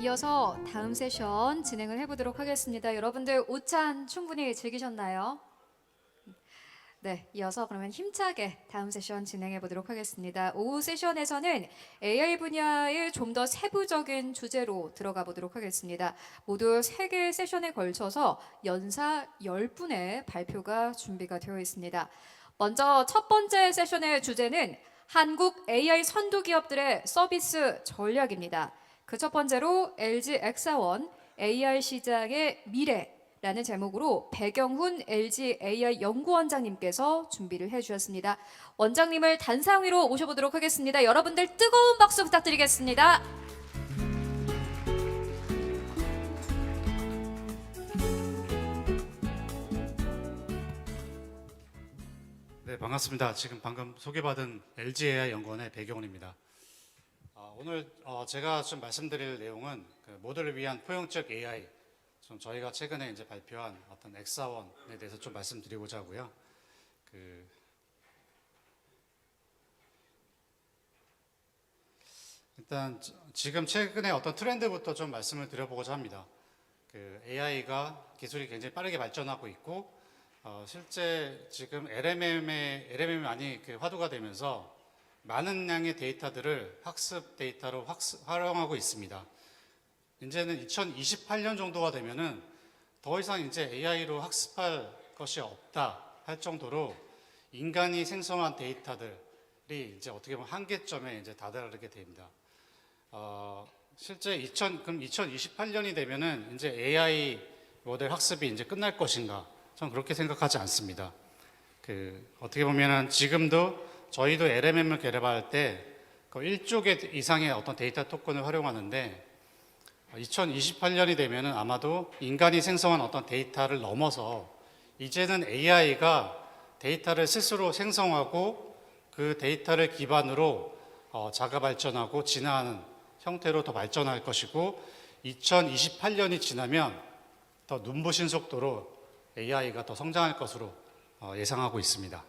이어서 다음 세션 진행을 해보도록 하겠습니다. 여러분들 오찬 충분히 즐기셨나요? 네, 이어서 그러면 힘차게 다음 세션 진행해 보도록 하겠습니다. 오후 세션에서는 AI 분야의 좀 더 세부적인 주제로 들어가 보도록 하겠습니다. 모두 3개 세션에 걸쳐서 연사 10분의 발표가 준비가 되어 있습니다. 먼저 첫 번째 세션의 주제는 한국 AI 선도 기업들의 서비스 전략입니다. 그 첫 번째로 LG 엑사원 AI 시장의 미래라는 제목으로 배경훈 LG AI 연구원장님께서 준비를 해주셨습니다. 원장님을 단상 위로 모셔보도록 하겠습니다. 여러분들 뜨거운 박수 부탁드리겠습니다. 네, 반갑습니다. 지금 방금 소개받은 LGAI 연구원의 배경훈입니다. 오늘 제가 좀 말씀드릴 내용은 그 모두를 위한 포용적 AI, 좀 저희가 최근에 이제 발표한 어떤 엑사원에 대해서 좀 말씀드리고자 하고요. 일단 지금 최근에 어떤 트렌드부터 좀 말씀을 드려보고자 합니다. AI가 기술이 굉장히 빠르게 발전하고 있고 실제 지금 LMM이 많이 화두가 되면서 많은 양의 데이터들을 학습 데이터로 활용하고 있습니다. 이제는 2028년 정도가 되면은 더 이상 이제 AI로 학습할 것이 없다 할 정도로 인간이 생성한 데이터들이 이제 어떻게 보면 한계점에 이제 다다르게 됩니다. 실제 그럼 2028년이 되면은 이제 AI 모델 학습이 이제 끝날 것인가? 저는 그렇게 생각하지 않습니다. 어떻게 보면은 지금도 저희도 LMM을 개발할 때 1조 개 이상의 어떤 데이터 토큰을 활용하는데 2028년이 되면은 아마도 인간이 생성한 어떤 데이터를 넘어서 이제는 AI가 데이터를 스스로 생성하고 그 데이터를 기반으로 자가 발전하고 진화하는 형태로 더 발전할 것이고 2028년이 지나면 더 눈부신 속도로 AI가 더 성장할 것으로 예상하고 있습니다.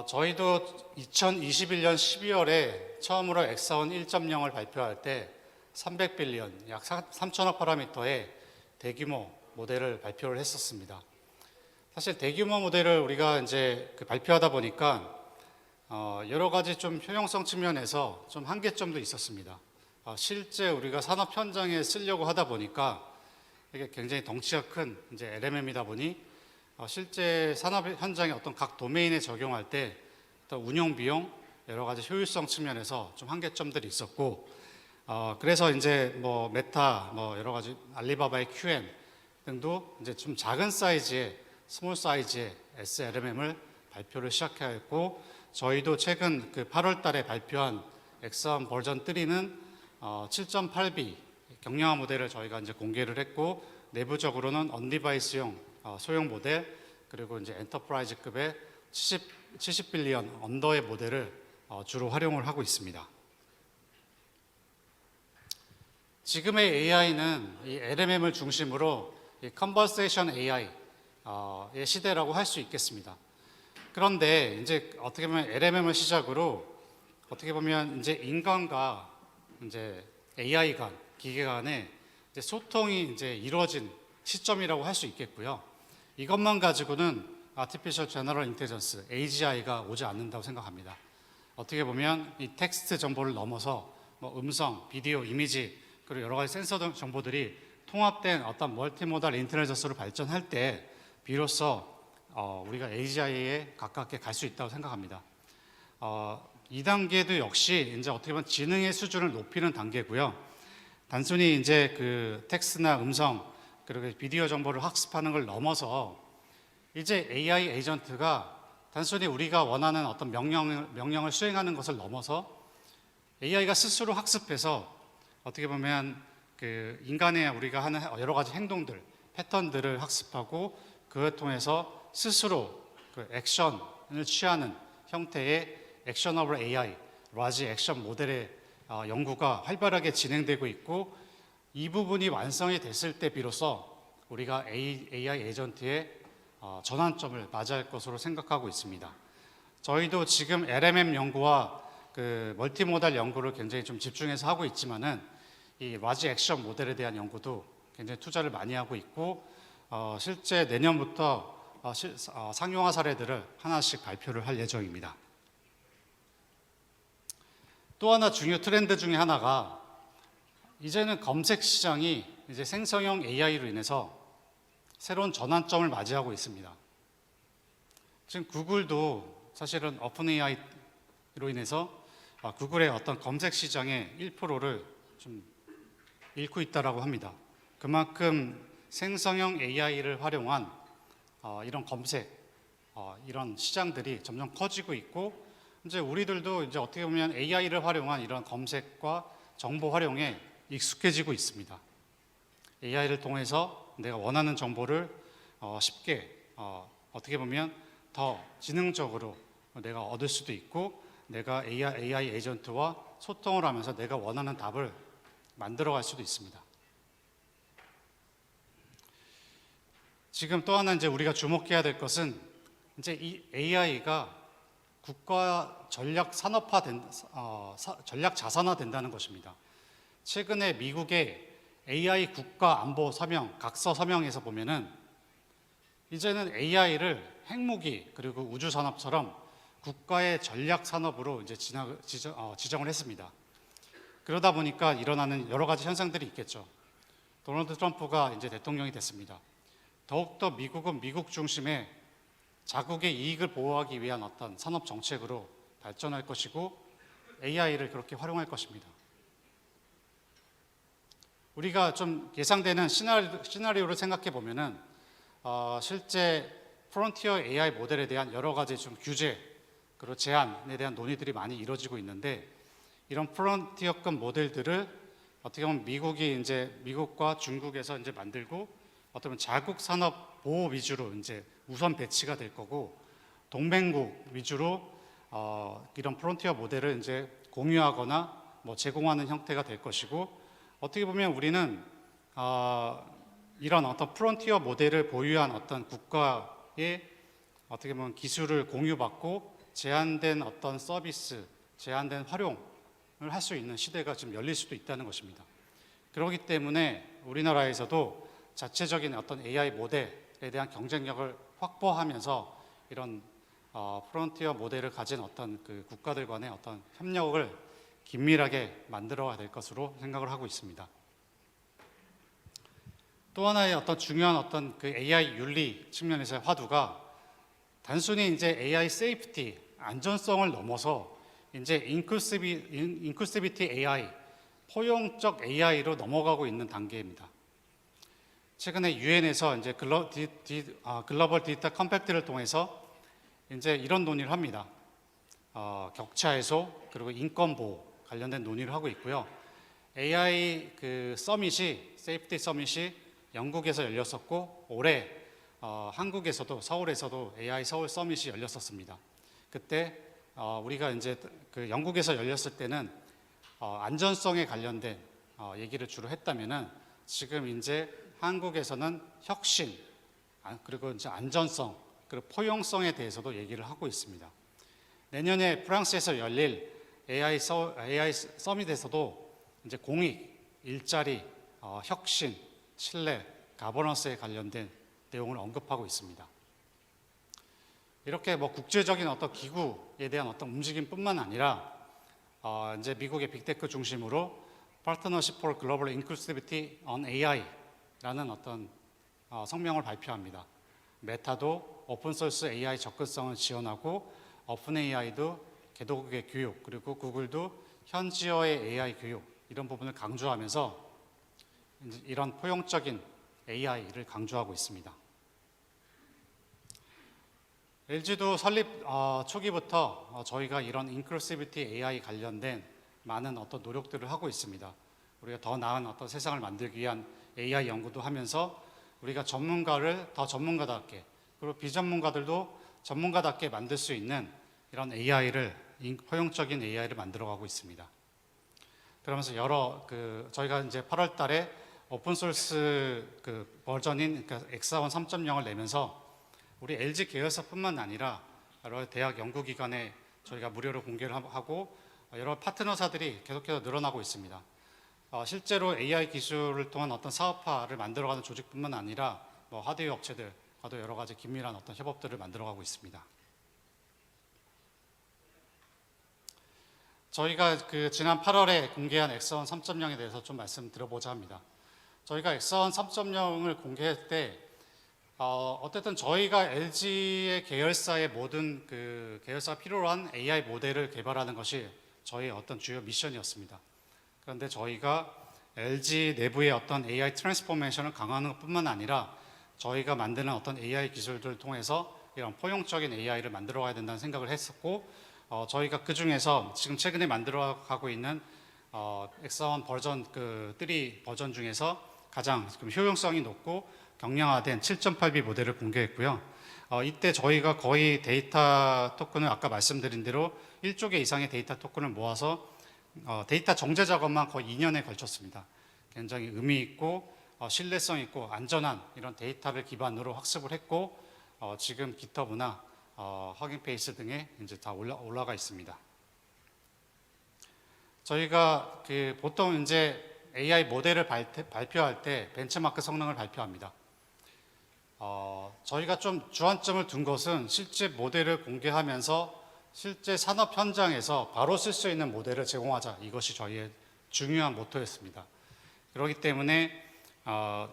저희도 2021년 12월에 처음으로 엑사원 1.0을 발표할 때 300빌리언, 약 3천억 파라미터의 대규모 모델을 발표를 했었습니다. 사실 대규모 모델을 우리가 이제 발표하다 보니까 여러 가지 좀 효용성 측면에서 좀 한계점도 있었습니다. 실제 우리가 산업 현장에 쓰려고 하다 보니까 이게 굉장히 덩치가 큰 이제 LMM이다 보니 실제 산업 현장의 어떤 각 도메인에 적용할 때 어떤 운영 비용 여러 가지 효율성 측면에서 좀 한계점들이 있었고 그래서 이제 뭐 메타 여러 가지 알리바바의 QM 등도 이제 좀 작은 사이즈의 스몰 사이즈의 SLMM을 발표를 시작했고 저희도 최근 8월 달에 발표한 엑사원 버전 3는 7.8B 경량화 모델을 저희가 이제 공개를 했고 내부적으로는 언디바이스용 소형 모델 그리고 이제 엔터프라이즈급의 70빌리언 언더의 모델을 주로 활용을 하고 있습니다. 지금의 AI는 이 LMM을 중심으로 이 컨버세이션 AI의 시대라고 할 수 있겠습니다. 그런데 이제 어떻게 보면 LMM을 시작으로 어떻게 보면 이제 인간과 이제 AI 간 기계 간의 이제 소통이 이제 이루어진 시점이라고 할 수 있겠고요. 이것만 가지고는 Artificial General Intelligence, AGI가 오지 않는다고 생각합니다. 어떻게 보면 이 텍스트 정보를 넘어서 음성, 비디오, 이미지 그리고 여러 가지 센서 정보들이 통합된 어떤 멀티모달 인텔리전스로 발전할 때 비로소 우리가 AGI에 가깝게 갈 수 있다고 생각합니다. 2단계도 역시 이제 어떻게 보면 지능의 수준을 높이는 단계고요. 단순히 이제 텍스트나 음성 그리고 비디오 정보를 학습하는 걸 넘어서 이제 AI 에이전트가 단순히 우리가 원하는 어떤 명령을 수행하는 것을 넘어서 AI가 스스로 학습해서 어떻게 보면 인간의 우리가 하는 여러 가지 행동들, 패턴들을 학습하고 그걸 통해서 스스로 액션을 취하는 형태의 액셔너블 AI, 라지 액션 모델의 연구가 활발하게 진행되고 있고 이 부분이 완성이 됐을 때 비로소 우리가 AI 에이전트의 전환점을 맞이할 것으로 생각하고 있습니다. 저희도 지금 LMM 연구와 그 멀티모달 연구를 굉장히 좀 집중해서 하고 있지만은 이 라지 액션 모델에 대한 연구도 굉장히 투자를 많이 하고 있고 실제 내년부터 상용화 사례들을 하나씩 발표를 할 예정입니다. 또 하나 중요 트렌드 중에 하나가 이제는 검색 시장이 이제 생성형 AI로 인해서 새로운 전환점을 맞이하고 있습니다. 지금 구글도 사실은 오픈 AI로 인해서 구글의 어떤 검색 시장의 1%를 좀 잃고 있다라고 합니다. 그만큼 생성형 AI를 활용한 이런 검색, 이런 시장들이 점점 커지고 있고, 이제 우리들도 이제 어떻게 보면 AI를 활용한 이런 검색과 정보 활용에 익숙해지고 있습니다. AI를 통해서 내가 원하는 정보를 쉽게 어떻게 보면 더 지능적으로 내가 얻을 수도 있고, 내가 AI 에이전트와 소통을 하면서 내가 원하는 답을 만들어갈 수도 있습니다. 지금 또 하나 이제 우리가 주목해야 될 것은 이제 이 AI가 국가 전략 전략 자산화 된다는 것입니다. 최근에 미국의 AI 국가 안보 서명, 각서 서명에서 보면은 이제는 AI를 핵무기 그리고 우주 산업처럼 국가의 전략 산업으로 이제 지정을 했습니다. 그러다 보니까 일어나는 여러 가지 현상들이 있겠죠. 도널드 트럼프가 이제 대통령이 됐습니다. 더욱더 미국은 미국 중심의 자국의 이익을 보호하기 위한 어떤 산업 정책으로 발전할 것이고 AI를 그렇게 활용할 것입니다. 우리가 좀 예상되는 시나리오를 생각해 보면은 실제 프론티어 AI 모델에 대한 여러 가지 좀 규제 그리고 제한에 대한 논의들이 많이 이루어지고 있는데, 이런 프론티어급 모델들을 어떻게 보면 미국과 중국에서 이제 만들고 어떻게 보면 자국 산업 보호 위주로 이제 우선 배치가 될 거고, 동맹국 위주로 이런 프론티어 모델을 이제 공유하거나 뭐 제공하는 형태가 될 것이고, 어떻게 보면 우리는 이런 어떤 프론티어 모델을 보유한 어떤 국가의 어떻게 보면 기술을 공유받고 제한된 어떤 서비스, 제한된 활용을 할 수 있는 시대가 지금 열릴 수도 있다는 것입니다. 그렇기 때문에 우리나라에서도 자체적인 어떤 AI 모델에 대한 경쟁력을 확보하면서 이런 프론티어 모델을 가진 어떤 그 국가들 간의 어떤 협력을 긴밀하게 만들어야 될 것으로 생각을 하고 있습니다. 또 하나의 어떤 중요한 어떤 그 AI 윤리 측면에서의 화두가 단순히 이제 AI 세이프티, 안전성을 넘어서 이제 인클루시비티 AI, 포용적 AI로 넘어가고 있는 단계입니다. 최근에 유엔에서 이제 글로벌 디지털 컴팩트를 통해서 이제 이런 논의를 합니다. 격차 해소 그리고 인권 보호 관련된 논의를 하고 있고요. AI 그 세이프티 서밋이 영국에서 열렸었고, 올해 한국에서도 서울에서도 AI 서울 서밋이 열렸었습니다. 그때 우리가 이제 그 영국에서 열렸을 때는 안전성에 관련된 얘기를 주로 했다면은, 지금 이제 한국에서는 혁신 그리고 이제 안전성 그리고 포용성에 대해서도 얘기를 하고 있습니다. 내년에 프랑스에서 열릴 AI 서밋에서도 이제 공익, 일자리, 혁신, 신뢰, 가버넌스에 관련된 내용을 언급하고 있습니다. 이렇게 뭐 국제적인 어떤 기구에 대한 어떤 움직임뿐만 아니라 이제 미국의 빅테크 중심으로 Partnership for Global Inclusivity on AI라는 어떤 성명을 발표합니다. 메타도 오픈소스 AI 접근성을 지원하고, 오픈 AI도 개도국의 교육, 그리고 구글도 현지어의 AI 교육, 이런 부분을 강조하면서 이런 포용적인 AI를 강조하고 있습니다. LG도 설립 초기부터 저희가 이런 인클루시비티 AI 관련된 많은 어떤 노력들을 하고 있습니다. 우리가 더 나은 어떤 세상을 만들기 위한 AI 연구도 하면서 우리가 전문가를 더 전문가답게, 그리고 비전문가들도 전문가답게 만들 수 있는 이런 포용적인 AI를 만들어가고 있습니다. 그러면서 저희가 이제 8월달에 오픈 소스 그 버전인 그러니까 엑사원 3.0을 내면서 우리 LG 계열사뿐만 아니라 여러 대학 연구기관에 저희가 무료로 공개를 하고, 여러 파트너사들이 계속해서 늘어나고 있습니다. 실제로 AI 기술을 통한 어떤 사업화를 만들어가는 조직뿐만 아니라 뭐 하드웨어 업체들과도 여러 가지 긴밀한 어떤 협업들을 만들어가고 있습니다. 저희가 그 지난 8월에 공개한 엑선 3.0에 대해서 좀 말씀드려보자 합니다. 저희가 엑선 3.0을 공개할 때 어쨌든 저희가 LG의 계열사의 모든 그 계열사가 필요로 한 AI 모델을 개발하는 것이 저희의 어떤 주요 미션이었습니다. 그런데 저희가 LG 내부의 어떤 AI 트랜스포메이션을 강화하는 것뿐만 아니라 저희가 만드는 어떤 AI 기술들을 통해서 이런 포용적인 AI를 만들어 가야 된다는 생각을 했었고, 저희가 그 중에서 지금 최근에 만들어 가고 있는 엑선 버전 3 버전 중에서 가장 지금 효용성이 높고 경량화된 7.8B 모델을 공개했고요. 이때 저희가 거의 데이터 토큰을 아까 말씀드린 대로 1조 개 이상의 데이터 토큰을 모아서 데이터 정제 작업만 거의 2년에 걸쳤습니다. 굉장히 의미 있고 신뢰성 있고 안전한 이런 데이터를 기반으로 학습을 했고, 지금 깃허브나 허깅 페이스 등에 이제 다 올라가 있습니다. 저희가 보통 이제 AI 모델을 발표할 때 벤치마크 성능을 발표합니다. 저희가 좀 주안점을 둔 것은 실제 모델을 공개하면서 실제 산업 현장에서 바로 쓸 수 있는 모델을 제공하자, 이것이 저희의 중요한 모토였습니다. 그렇기 때문에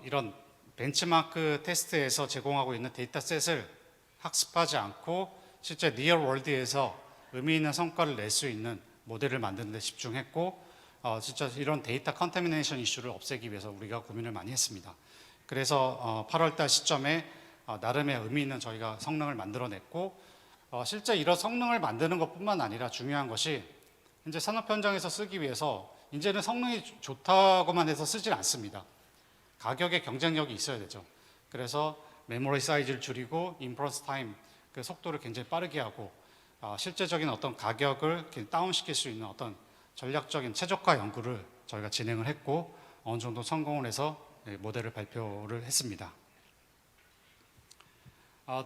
이런 벤치마크 테스트에서 제공하고 있는 데이터셋을 학습하지 않고 실제 리얼 월드에서 의미 있는 성과를 낼 수 있는 모델을 만드는 데 집중했고, 진짜 이런 데이터 컨태미네이션 이슈를 없애기 위해서 우리가 고민을 많이 했습니다. 그래서 8월달 시점에 나름의 의미 있는 저희가 성능을 만들어냈고, 실제 이런 성능을 만드는 것뿐만 아니라 중요한 것이 이제 산업 현장에서 쓰기 위해서 이제는 성능이 좋다고만 해서 쓰질 않습니다. 가격의 경쟁력이 있어야 되죠. 그래서 메모리 사이즈를 줄이고 인퍼런스 타임 그 속도를 굉장히 빠르게 하고 실제적인 어떤 가격을 다운시킬 수 있는 어떤 전략적인 최저가 연구를 저희가 진행을 했고, 어느 정도 성공을 해서 모델을 발표를 했습니다.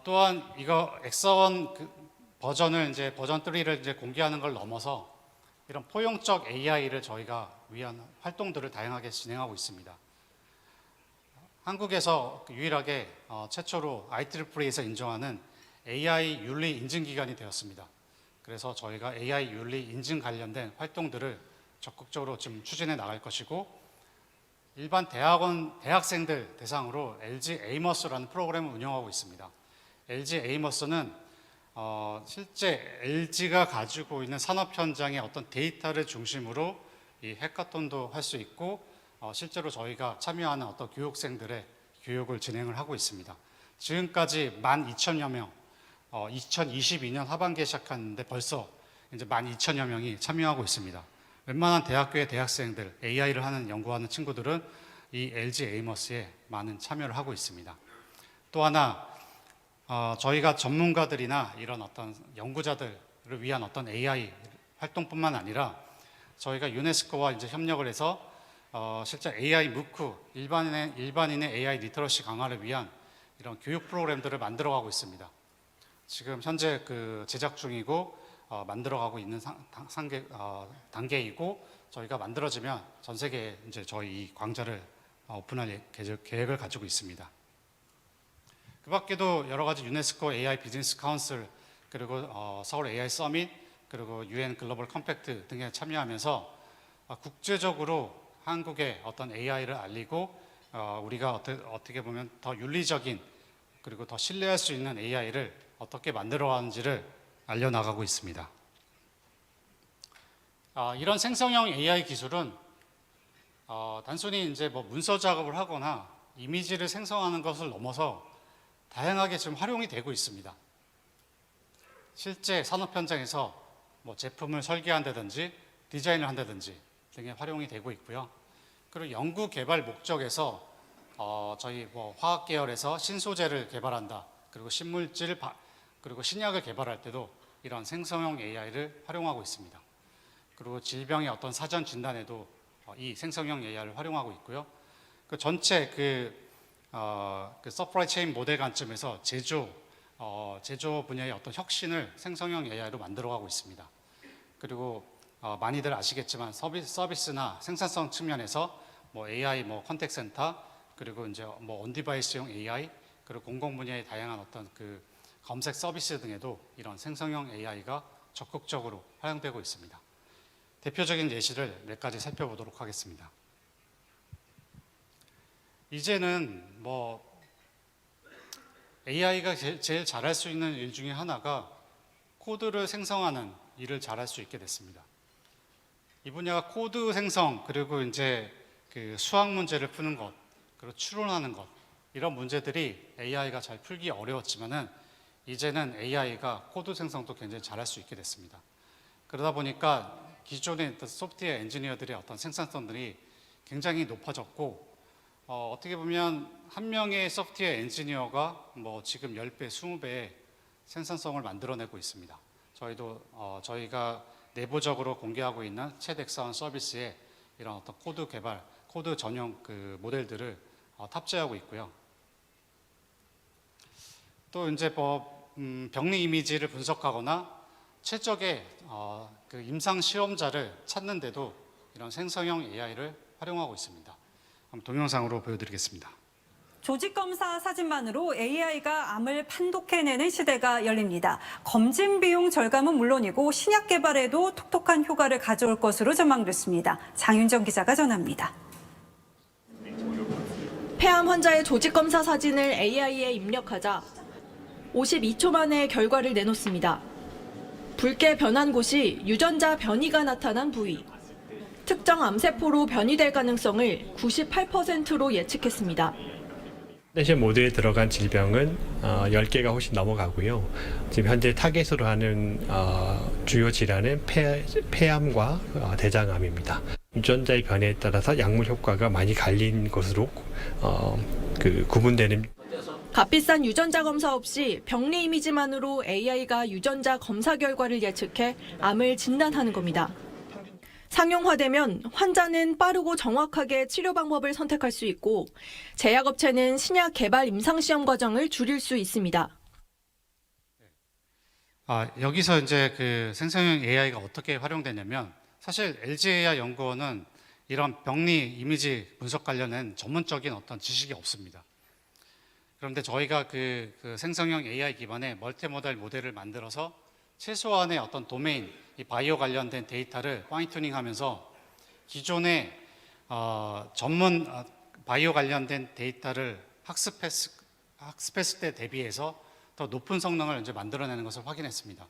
또한 이거 엑선 버전을 이제 버전 3를 이제 공개하는 걸 넘어서 이런 포용적 AI를 저희가 위한 활동들을 다양하게 진행하고 있습니다. 한국에서 유일하게 최초로 IEEE에서 인정하는 AI 윤리 인증 기관이 되었습니다. 그래서 저희가 AI 윤리 인증 관련된 활동들을 적극적으로 지금 추진해 나갈 것이고, 일반 대학생들 대상으로 LG 에이머스라는 프로그램을 운영하고 있습니다. LG 에이머스는 실제 LG가 가지고 있는 산업 현장의 어떤 데이터를 중심으로 이 해커톤도 할 수 있고, 실제로 저희가 참여하는 어떤 교육생들의 교육을 진행을 하고 있습니다. 지금까지 12,000여 명, 2022년 하반기에 시작했는데 벌써 이제 12,000여 명이 참여하고 있습니다. 웬만한 대학교의 대학생들, AI를 연구하는 친구들은 이 LG 에이머스에 많은 참여를 하고 있습니다. 또 하나, 저희가 전문가들이나 이런 어떤 연구자들을 위한 어떤 AI 활동뿐만 아니라 저희가 유네스코와 이제 협력을 해서 실제 AI 무크, 일반인의 AI 리터러시 강화를 위한 이런 교육 프로그램들을 만들어가고 있습니다. 지금 현재 제작 중이고 만들어가고 있는 단계이고, 저희가 만들어지면 전 세계에 이제 저희 이 광자를 오픈할 계획을 가지고 있습니다. 그 밖에도 여러 가지 유네스코 AI 비즈니스 카운슬, 그리고 서울 AI 서밋, 그리고 UN 글로벌 컴팩트 등에 참여하면서 국제적으로 한국의 어떤 AI를 알리고, 우리가 어떻게 보면 더 윤리적인 그리고 더 신뢰할 수 있는 AI를 어떻게 만들어가는지를 알려나가고 있습니다. 이런 생성형 AI 기술은 단순히 이제 뭐 문서 작업을 하거나 이미지를 생성하는 것을 넘어서 다양하게 지금 활용이 되고 있습니다. 실제 산업 현장에서 뭐 제품을 설계한다든지 디자인을 한다든지 등에 활용이 되고 있고요. 그리고 연구 개발 목적에서 저희 뭐 화학 계열에서 신소재를 개발한다, 그리고 신물질 그리고 신약을 개발할 때도 이런 생성형 AI를 활용하고 있습니다. 그리고 질병의 어떤 사전 진단에도 이 생성형 AI를 활용하고 있고요. 그 전체 서프라이 체인 모델 관점에서 제조 분야의 어떤 혁신을 생성형 AI로 만들어가고 있습니다. 그리고 많이들 아시겠지만 서비스나 생산성 측면에서 뭐 AI, 뭐 컨택 센터, 그리고 이제 뭐 온디바이스용 AI, 그리고 공공 분야의 다양한 어떤 그 검색 서비스 등에도 이런 생성형 AI가 적극적으로 활용되고 있습니다. 대표적인 예시를 몇 가지 살펴보도록 하겠습니다. 이제는 뭐 AI가 제일 잘할 수 있는 일 중에 하나가 코드를 생성하는 일을 잘할 수 있게 됐습니다. 이 분야가 코드 생성, 그리고 이제 그 수학 문제를 푸는 것, 그리고 추론하는 것, 이런 문제들이 AI가 잘 풀기 어려웠지만은 이제는 AI가 코드 생성도 굉장히 잘할 수 있게 됐습니다. 그러다 보니까 기존의 어떤 소프트웨어 엔지니어들의 어떤 생산성들이 굉장히 높아졌고, 어떻게 보면 한 명의 소프트웨어 엔지니어가 뭐 지금 10배, 20배의 생산성을 만들어내고 있습니다. 저희가 내부적으로 공개하고 있는 챗 엑사원 서비스에 이런 어떤 코드 개발, 코드 전용 그 모델들을 탑재하고 있고요. 또 이제 뭐 병리 이미지를 분석하거나 최적의 그 임상 실험자를 찾는데도 이런 생성형 AI를 활용하고 있습니다. 한번 동영상으로 보여드리겠습니다. 조직검사 사진만으로 AI가 암을 판독해내는 시대가 열립니다. 검진 비용 절감은 물론이고 신약 개발에도 톡톡한 효과를 가져올 것으로 전망됐습니다. 장윤정 기자가 전합니다. 폐암 환자의 조직검사 사진을 AI에 입력하자 52초 만에 결과를 내놓습니다. 붉게 변한 곳이 유전자 변이가 나타난 부위. 특정 암세포로 변이될 가능성을 98%로 예측했습니다. 내셔 모드에 들어간 질병은 10개가 훨씬 넘어가고요. 지금 현재 타겟으로 하는 주요 질환은 폐암과 대장암입니다. 유전자의 변이에 따라서 약물 효과가 많이 갈린 것으로 구분되는. 값비싼 유전자 검사 없이 병리 이미지만으로 AI가 유전자 검사 결과를 예측해 암을 진단하는 겁니다. 상용화되면 환자는 빠르고 정확하게 치료 방법을 선택할 수 있고 제약업체는 신약 개발 임상시험 과정을 줄일 수 있습니다. 여기서 이제 그 생성형 AI가 어떻게 활용되냐면 사실 LGAI 연구원은 이런 병리 이미지 분석 관련된 전문적인 어떤 지식이 없습니다. 그런데 저희가 그 생성형 AI 기반의 멀티모달 모델을 만들어서 최소한의 어떤 도메인, 이 바이오 관련된 데이터를 파인 튜닝하면서 기존의 전문 바이오 관련된 데이터를 학습했을 때 대비해서 더 높은 성능을 이제 만들어내는 것을 확인했습니다.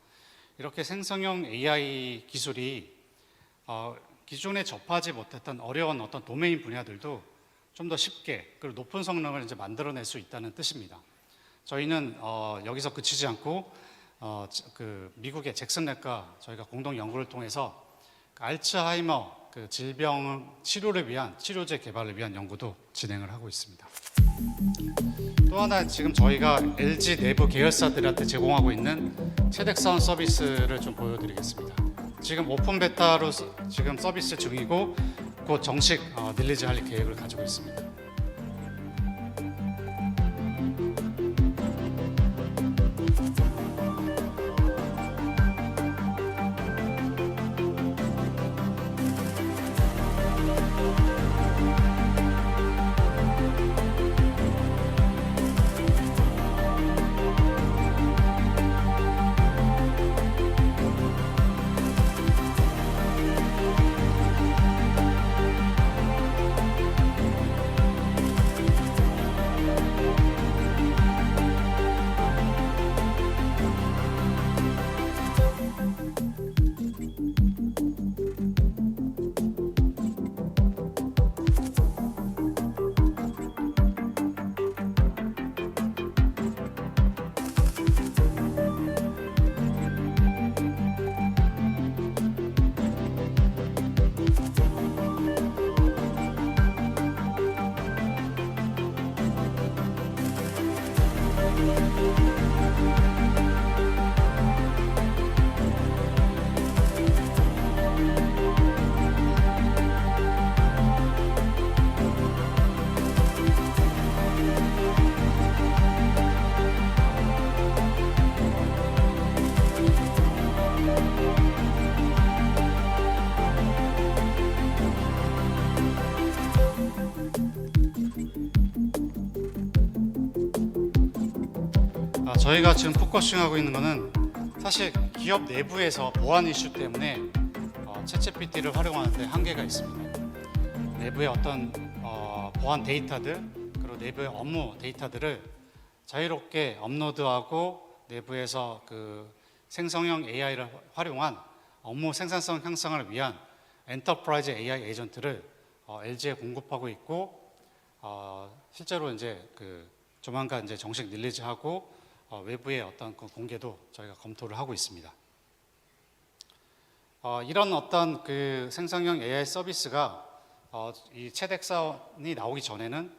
이렇게 생성형 AI 기술이 기존에 접하지 못했던 어려운 어떤 도메인 분야들도 좀 더 쉽게 그리고 높은 성능을 이제 만들어낼 수 있다는 뜻입니다. 저희는 여기서 그치지 않고 그 미국의 잭슨랩과 저희가 공동 연구를 통해서 알츠하이머 그 질병 치료를 위한 치료제 개발을 위한 연구도 진행을 하고 있습니다. 또 하나 지금 저희가 LG 내부 계열사들한테 제공하고 있는 챗 엑사원 서비스를 좀 보여드리겠습니다. 지금 오픈 베타로 지금 서비스 중이고 곧 정식 릴리즈할 계획을 가지고 있습니다. 저희가 지금 포커싱하고 있는 것은 사실 기업 내부에서 보안 이슈 때문에 챗GPT를 활용하는데 한계가 있습니다. 내부의 어떤 보안 데이터들 그리고 내부의 업무 데이터들을 자유롭게 업로드하고 내부에서 그 생성형 AI를 활용한 업무 생산성 향상을 위한 엔터프라이즈 AI 에이전트를 LG에 공급하고 있고 실제로 이제 그 조만간 이제 정식 릴리즈하고 외부의 어떤 그 공개도 저희가 검토를 하고 있습니다. 이런 어떤 그 생성형 AI 서비스가 이 챗엑사원이 나오기 전에는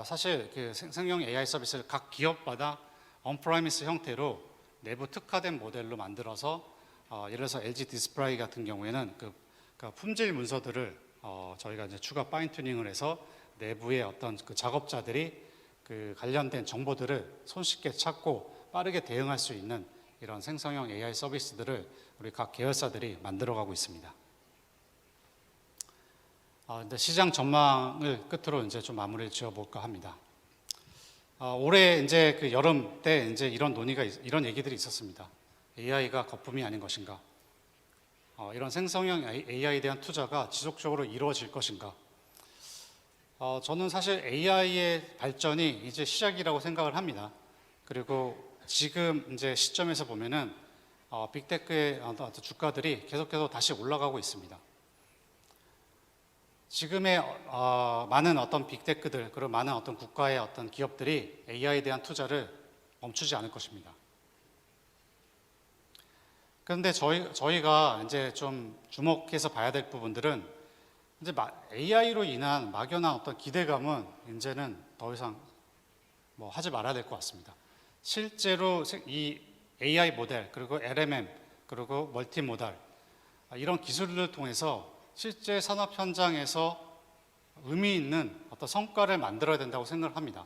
사실 그 생성형 AI 서비스를 각 기업마다 언프라미스 형태로 내부 특화된 모델로 만들어서 예를 들어서 LG 디스플레이 같은 경우에는 그 품질 문서들을 저희가 이제 추가 파인 튜닝을 해서 내부의 어떤 그 작업자들이 그 관련된 정보들을 손쉽게 찾고 빠르게 대응할 수 있는 이런 생성형 AI 서비스들을 우리 각 계열사들이 만들어가고 있습니다. 근데 시장 전망을 끝으로 이제 좀 마무리를 지어볼까 합니다. 올해 이제 그 여름 때 이제 이런 얘기들이 있었습니다. AI가 거품이 아닌 것인가? 이런 생성형 AI에 대한 투자가 지속적으로 이루어질 것인가? 저는 사실 AI의 발전이 이제 시작이라고 생각을 합니다. 그리고 지금 이제 시점에서 보면은 빅테크의 주가들이 계속해서 다시 올라가고 있습니다. 지금의 많은 어떤 빅테크들 그리고 많은 어떤 국가의 어떤 기업들이 AI에 대한 투자를 멈추지 않을 것입니다. 그런데 저희가 이제 좀 주목해서 봐야 될 부분들은 이제 AI로 인한 막연한 어떤 기대감은 이제는 더 이상 뭐 하지 말아야 될 것 같습니다. 실제로 이 AI 모델 그리고 LMM 그리고 멀티모달 이런 기술들을 통해서 실제 산업 현장에서 의미 있는 어떤 성과를 만들어야 된다고 생각을 합니다.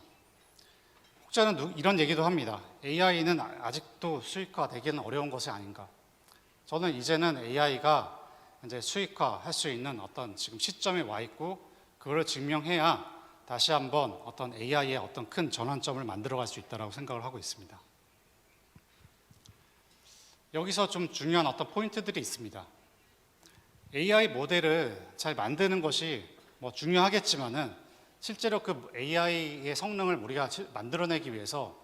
혹자는 이런 얘기도 합니다. AI는 아직도 수익화되기는 어려운 것이 아닌가. 저는 이제는 AI가 이제 수익화할 수 있는 어떤 지금 시점에 와 있고 그걸 증명해야 다시 한번 어떤 AI의 어떤 큰 전환점을 만들어갈 수 있다고 생각을 하고 있습니다. 여기서 좀 중요한 어떤 포인트들이 있습니다. AI 모델을 잘 만드는 것이 뭐 중요하겠지만은 실제로 그 AI의 성능을 우리가 만들어내기 위해서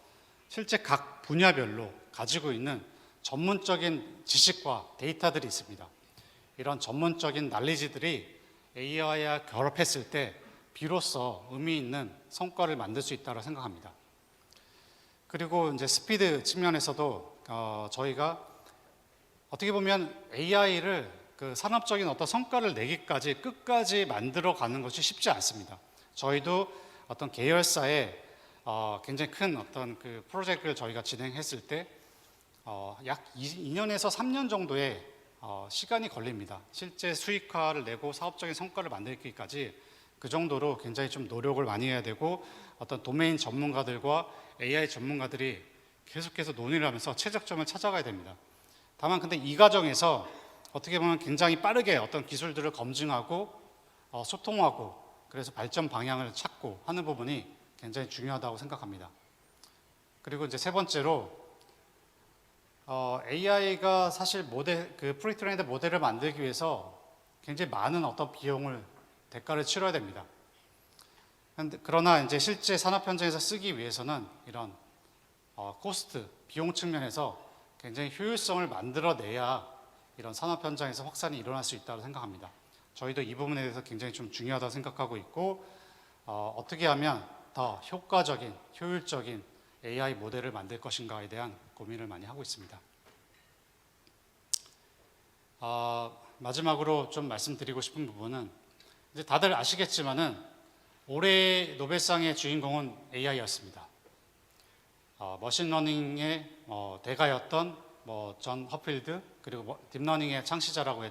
실제 각 분야별로 가지고 있는 전문적인 지식과 데이터들이 있습니다. 이런 전문적인 난리지들이 AI와 결합했을 때 비로소 의미 있는 성과를 만들 수 있다고 생각합니다. 그리고 이제 스피드 측면에서도 저희가 어떻게 보면 AI를 그 산업적인 어떤 성과를 내기까지 끝까지 만들어 가는 것이 쉽지 않습니다. 저희도 어떤 계열사에 굉장히 큰 어떤 그 프로젝트를 저희가 진행했을 때 약 2년에서 3년 정도의 시간이 걸립니다. 실제 수익화를 내고 사업적인 성과를 만들기까지 그 정도로 굉장히 좀 노력을 많이 해야 되고 어떤 도메인 전문가들과 AI 전문가들이 계속해서 논의를 하면서 최적점을 찾아가야 됩니다. 다만 근데 이 과정에서 어떻게 보면 굉장히 빠르게 어떤 기술들을 검증하고 소통하고 그래서 발전 방향을 찾고 하는 부분이 굉장히 중요하다고 생각합니다. 그리고 이제 세 번째로 AI가 사실 그 프리트레인드 모델을 만들기 위해서 굉장히 많은 어떤 대가를 치러야 됩니다. 그러나 이제 실제 산업 현장에서 쓰기 위해서는 이런 코스트, 비용 측면에서 굉장히 효율성을 만들어내야 이런 산업 현장에서 확산이 일어날 수 있다고 생각합니다. 저희도 이 부분에 대해서 굉장히 좀 중요하다고 생각하고 있고 어떻게 하면 더 효과적인, 효율적인 AI 모델을 만들 것인가에 대한 고민을 많이 하고 있습니다. 마지막으로 좀 말씀드리고 싶은 부분은 이제 다들 아시겠지만은 올해 노벨상의 주인공은 AI였습니다. 머신러닝의 대가였던 존 허필드 그리고 딥러닝의 창시자라고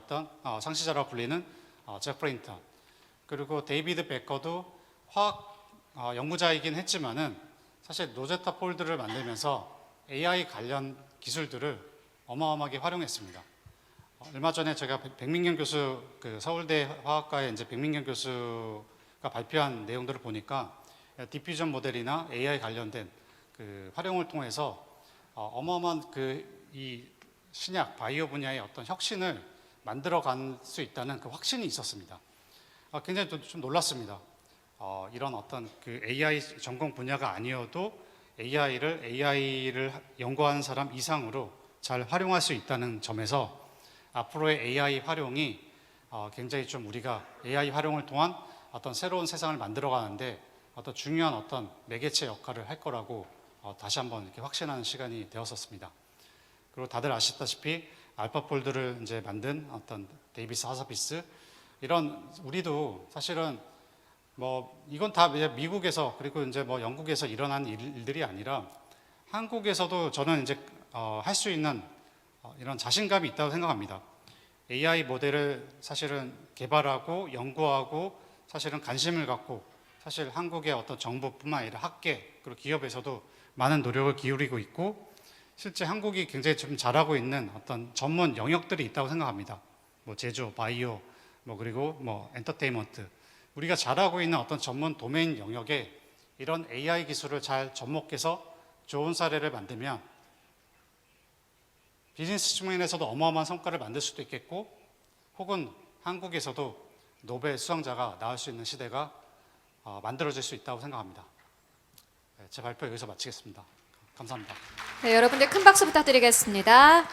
불리는 제프리 힌턴 그리고 데이비드 베커도 화학 연구자이긴 했지만은 사실 로제타 폴드를 만들면서 AI 관련 기술들을 어마어마하게 활용했습니다. 얼마 전에 제가 백민경 교수 그 서울대 화학과의 이제 백민경 교수가 발표한 내용들을 보니까 디퓨전 모델이나 AI 관련된 그 활용을 통해서 어마어마한 이 신약 바이오 분야의 어떤 혁신을 만들어갈 수 있다는 그 확신이 있었습니다. 굉장히 좀 놀랐습니다. 이런 어떤 그 AI 전공 분야가 아니어도 AI를 연구하는 사람 이상으로 잘 활용할 수 있다는 점에서 앞으로의 AI 활용이 굉장히 좀 우리가 AI 활용을 통한 어떤 새로운 세상을 만들어가는데 어떤 중요한 어떤 매개체 역할을 할 거라고 다시 한번 이렇게 확신하는 시간이 되었었습니다. 그리고 다들 아시다시피 알파폴드를 이제 만든 어떤 데이비스 하서비스, 이런 우리도 사실은 뭐 이건 다 미국에서 그리고 이제 뭐 영국에서 일어난 일들이 아니라 한국에서도 저는 이제 할 수 있는 이런 자신감이 있다고 생각합니다. AI 모델을 사실은 개발하고 연구하고 사실은 관심을 갖고 사실 한국의 어떤 정부뿐만 아니라 학계 그리고 기업에서도 많은 노력을 기울이고 있고 실제 한국이 굉장히 좀 잘하고 있는 어떤 전문 영역들이 있다고 생각합니다. 뭐 제조, 바이오, 뭐 그리고 뭐 엔터테인먼트, 우리가 잘하고 있는 어떤 전문 도메인 영역에 이런 AI 기술을 잘 접목해서 좋은 사례를 만들면 비즈니스 측면에서도 어마어마한 성과를 만들 수도 있겠고 혹은 한국에서도 노벨 수상자가 나올 수 있는 시대가 만들어질 수 있다고 생각합니다. 제 발표 여기서 마치겠습니다. 감사합니다. 네, 여러분들 큰 박수 부탁드리겠습니다.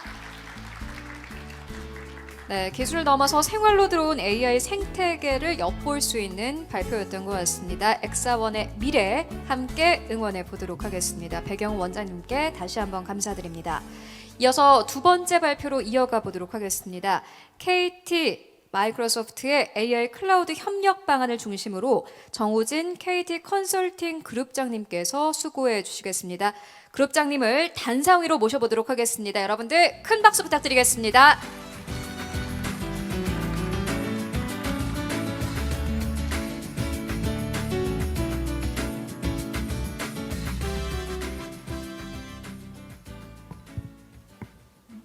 네, 기술을 넘어서 생활로 들어온 AI 생태계를 엿볼 수 있는 발표였던 것 같습니다. 엑사원의 미래 함께 응원해 보도록 하겠습니다. 배경 원장님께 다시 한번 감사드립니다. 이어서 두 번째 발표로 이어가 보도록 하겠습니다. KT 마이크로소프트의 AI 클라우드 협력 방안을 중심으로 정우진 KT 컨설팅 그룹장님께서 수고해 주시겠습니다. 그룹장님을 단상 위로 모셔보도록 하겠습니다. 여러분들 큰 박수 부탁드리겠습니다.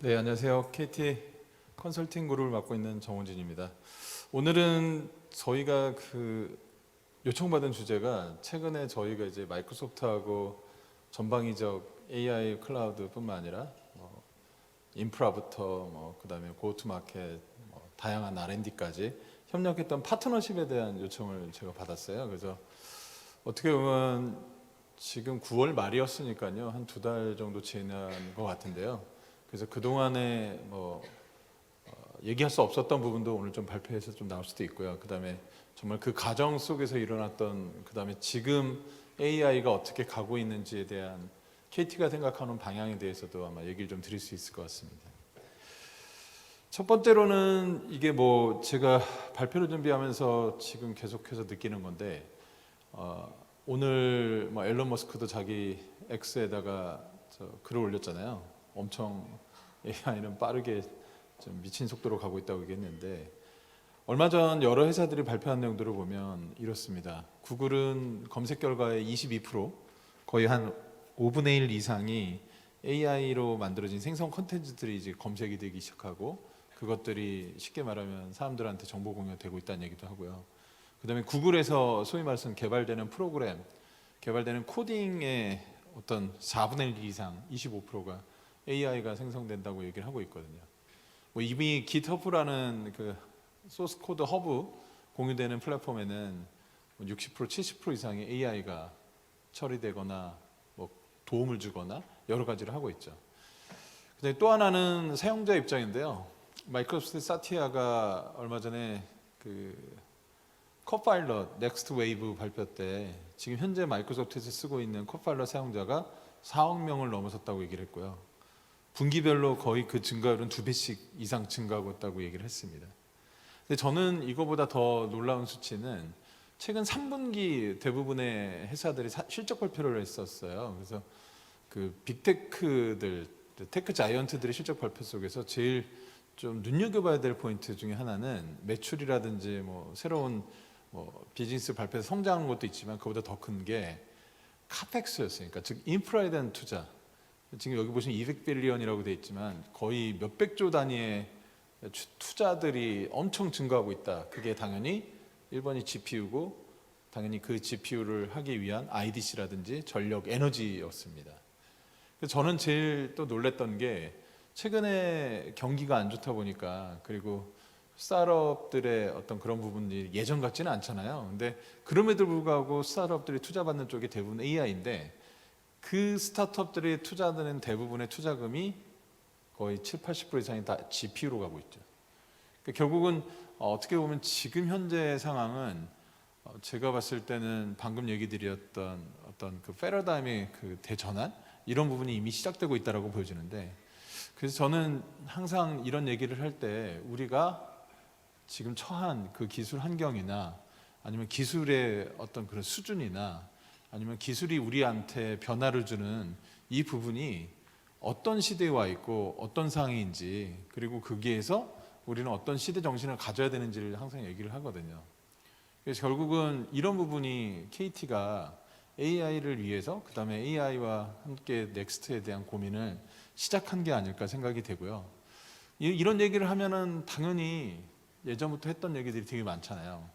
네, 안녕하세요. KT 컨설팅 그룹을 맡고 있는 정원진입니다. 오늘은 저희가 요청받은 주제가 최근에 저희가 이제 마이크로소프트하고 전방위적 AI 클라우드뿐만 아니라 인프라부터 그다음에 고투마켓, 다양한 R&D까지 협력했던 파트너십에 대한 요청을 제가 받았어요. 그래서 어떻게 보면 지금 9월 말이었으니까요, 한 2달 정도 지난 것 같은데요. 그래서 그 동안에 얘기할 수 없었던 부분도 오늘 좀 발표해서 좀 나올 수도 있고요. 그다음에 정말 그 과정 속에서 일어났던, 그다음에 지금 AI가 어떻게 가고 있는지에 대한 KT가 생각하는 방향에 대해서도 아마 얘기를 좀 드릴 수 있을 것 같습니다. 첫 번째로는 이게 제가 발표를 준비하면서 지금 계속해서 느끼는 건데, 오늘 앨런 머스크도 자기 X에다가 글을 올렸잖아요. 엄청 AI는 빠르게 좀 미친 속도로 가고 있다고 얘기했는데, 얼마 전 여러 회사들이 발표한 내용들을 보면 이렇습니다. 구글은 검색 결과의 22%, 거의 한 5분의 1 이상이 AI로 만들어진 생성 콘텐츠들이 이제 검색이 되기 시작하고, 그것들이 쉽게 말하면 사람들한테 정보 공유가 되고 있다는 얘기도 하고요. 그다음에 구글에서 소위 말해서 개발되는 프로그램, 개발되는 코딩의 어떤 4분의 1 이상, 25%가 AI가 생성된다고 얘기를 하고 있거든요. 이미 GitHub라는 그 소스 코드 허브 공유되는 플랫폼에는 60%, 70% 이상의 AI가 처리되거나 도움을 주거나 여러 가지를 하고 있죠. 그다음에 또 하나는 사용자 입장인데요. 마이크로소프트 사티아가 얼마 전에 코파일럿 넥스트 웨이브 발표 때 지금 현재 마이크로소프트에서 쓰고 있는 코파일럿 사용자가 4억 명을 넘어섰다고 얘기를 했고요. 분기별로 거의 그 증가율은 2배씩 이상 증가하고 있다고 얘기를 했습니다. 근데 저는 이거보다 더 놀라운 수치는 최근 3분기 대부분의 회사들이 실적 발표를 했었어요. 그래서 그 빅테크들, 테크 자이언트들의 실적 발표 속에서 제일 좀 눈여겨봐야 될 포인트 중에 하나는 매출이라든지 새로운 비즈니스 발표에서 성장하는 것도 있지만 그보다 더 큰 게 카펙스였으니까, 그러니까 즉 인프라에 대한 투자. 지금 여기 보시면 200빌리언이라고 되어 있지만 거의 몇백조 단위의 투자들이 엄청 증가하고 있다. 그게 당연히 1번이 GPU고 당연히 그 GPU를 하기 위한 IDC라든지 전력, 에너지였습니다. 그래서 저는 제일 또 놀랬던 게 최근에 경기가 안 좋다 보니까 그리고 스타트업들의 어떤 그런 부분이 예전 같지는 않잖아요. 근데 그럼에도 불구하고 스타트업들이 투자받는 쪽이 대부분 AI인데 그 스타트업들이 투자하는 대부분의 투자금이 거의 70~80% 이상이 다 GPU로 가고 있죠. 그러니까 결국은 어떻게 보면 지금 현재 상황은 제가 봤을 때는 방금 얘기 드렸던 어떤 그 패러다임의 그 대전환 이런 부분이 이미 시작되고 있다라고 보여지는데, 그래서 저는 항상 이런 얘기를 할 때 우리가 지금 처한 그 기술 환경이나 아니면 기술의 어떤 그런 수준이나 아니면 기술이 우리한테 변화를 주는 이 부분이 어떤 시대에 와 있고 어떤 상황인지, 그리고 거기에서 우리는 어떤 시대 정신을 가져야 되는지를 항상 얘기를 하거든요. 그래서 결국은 이런 부분이 KT가 AI를 위해서 그 다음에 AI와 함께 넥스트에 대한 고민을 시작한 게 아닐까 생각이 되고요. 이런 얘기를 하면은 당연히 예전부터 했던 얘기들이 되게 많잖아요.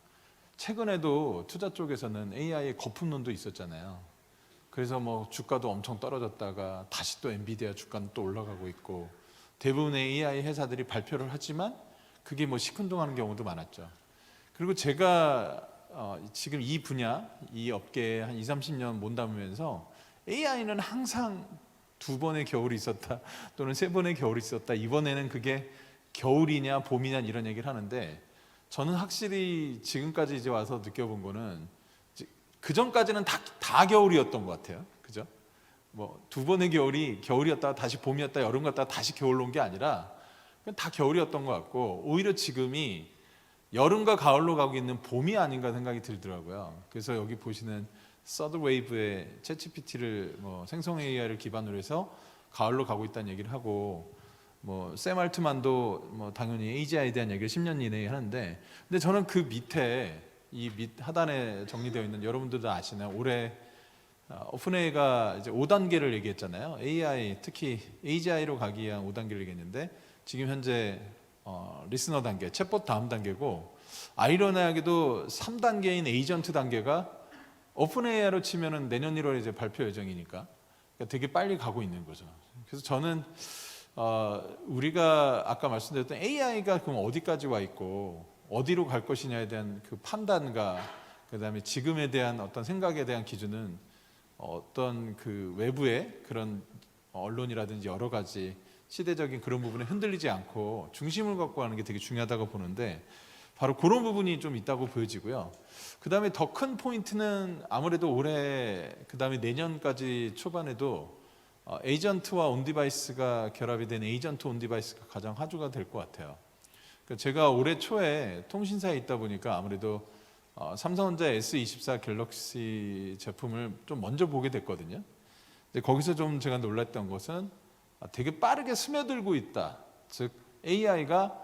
최근에도 투자 쪽에서는 AI의 거품론도 있었잖아요. 그래서 뭐 주가도 엄청 떨어졌다가 다시 또 엔비디아 주가는 또 올라가고 있고, 대부분의 AI 회사들이 발표를 하지만 그게 뭐 시큰둥하는 경우도 많았죠. 그리고 제가 지금 이 분야, 이 업계에 한 20~30년 몸담으면서 AI는 항상 2번의 겨울이 있었다 또는 3번의 겨울이 있었다, 이번에는 그게 겨울이냐 봄이냐 이런 얘기를 하는데, 저는 확실히 지금까지 이제 와서 느껴본 거는 그 전까지는 다 겨울이었던 것 같아요. 그죠? 뭐 2번의 겨울이 겨울이었다가 다시 봄이었다 여름 갔다가 다시 겨울로 온 게 아니라 그냥 다 겨울이었던 것 같고, 오히려 지금이 여름과 가을로 가고 있는 봄이 아닌가 생각이 들더라고요. 그래서 여기 보시는 서드 웨이브의 챗GPT를 뭐 생성 AI를 기반으로 해서 가을로 가고 있다는 얘기를 하고, 뭐 샘 알트만도 뭐 당연히 AGI에 대한 얘기를 10년 이내에 하는데, 근데 저는 그 밑에 이 밑 하단에 정리되어 있는, 여러분들도 아시나요? 올해 오픈AI가 이제 5단계를 얘기했잖아요. AI, 특히 AGI로 가기 위한 5단계를 얘기했는데, 지금 현재 리스너 단계, 챗봇 다음 단계고, 아이러니하게도 3단계인 에이전트 단계가 오픈AI로 치면은 내년 1월에 이제 발표 예정이니까 그러니까 되게 빨리 가고 있는 거죠. 그래서 저는 우리가 아까 말씀드렸던 AI가 그럼 어디까지 와 있고 어디로 갈 것이냐에 대한 그 판단과 그다음에 지금에 대한 어떤 생각에 대한 기준은 어떤 그 외부의 그런 언론이라든지 여러 가지 시대적인 그런 부분에 흔들리지 않고 중심을 갖고 가는 게 되게 중요하다고 보는데, 바로 그런 부분이 좀 있다고 보여지고요. 그 다음에 더 큰 포인트는 아무래도 올해 그 다음에 내년까지 초반에도 에이전트와 온디바이스가 결합이 된 에이전트 온디바이스가 가장 화두가 될 것 같아요. 그러니까 제가 올해 초에 통신사에 있다 보니까 아무래도 삼성전자 S24 갤럭시 제품을 좀 먼저 보게 됐거든요. 근데 거기서 좀 제가 놀랐던 것은 되게 빠르게 스며들고 있다. 즉 AI가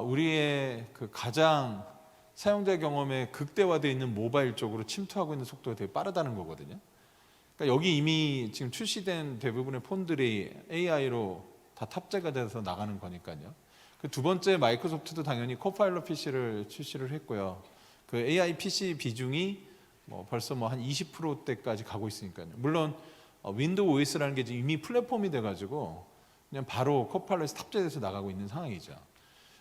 우리의 그 가장 사용자 경험에 극대화되어 있는 모바일 쪽으로 침투하고 있는 속도가 되게 빠르다는 거거든요. 그러니까 여기 이미 지금 출시된 대부분의 폰들이 AI로 다 탑재가 돼서 나가는 거니까요. 그 두 번째, 마이크로소프트도 당연히 코파일럿 PC를 출시를 했고요. 그 AI PC 비중이 뭐 벌써 뭐 한 20%대까지 가고 있으니까요. 물론 윈도우 OS라는 게 이미 플랫폼이 돼가지고 그냥 바로 코파일럿에 탑재돼서 나가고 있는 상황이죠.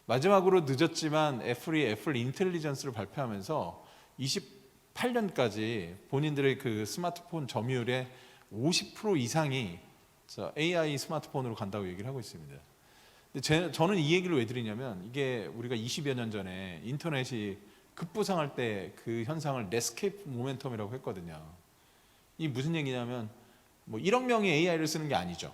마지막으로 늦었지만 애플 인텔리전스를 발표하면서 28년까지 본인들의 그 스마트폰 점유율의 50% 이상이 AI 스마트폰으로 간다고 얘기를 하고 있습니다. 근데 저는 이 얘기를 왜 드리냐면, 이게 우리가 20여 년 전에 인터넷이 급부상할 때 그 현상을 넷스케이프 모멘텀이라고 했거든요. 이 무슨 얘기냐면 뭐 1억 명이 AI를 쓰는 게 아니죠.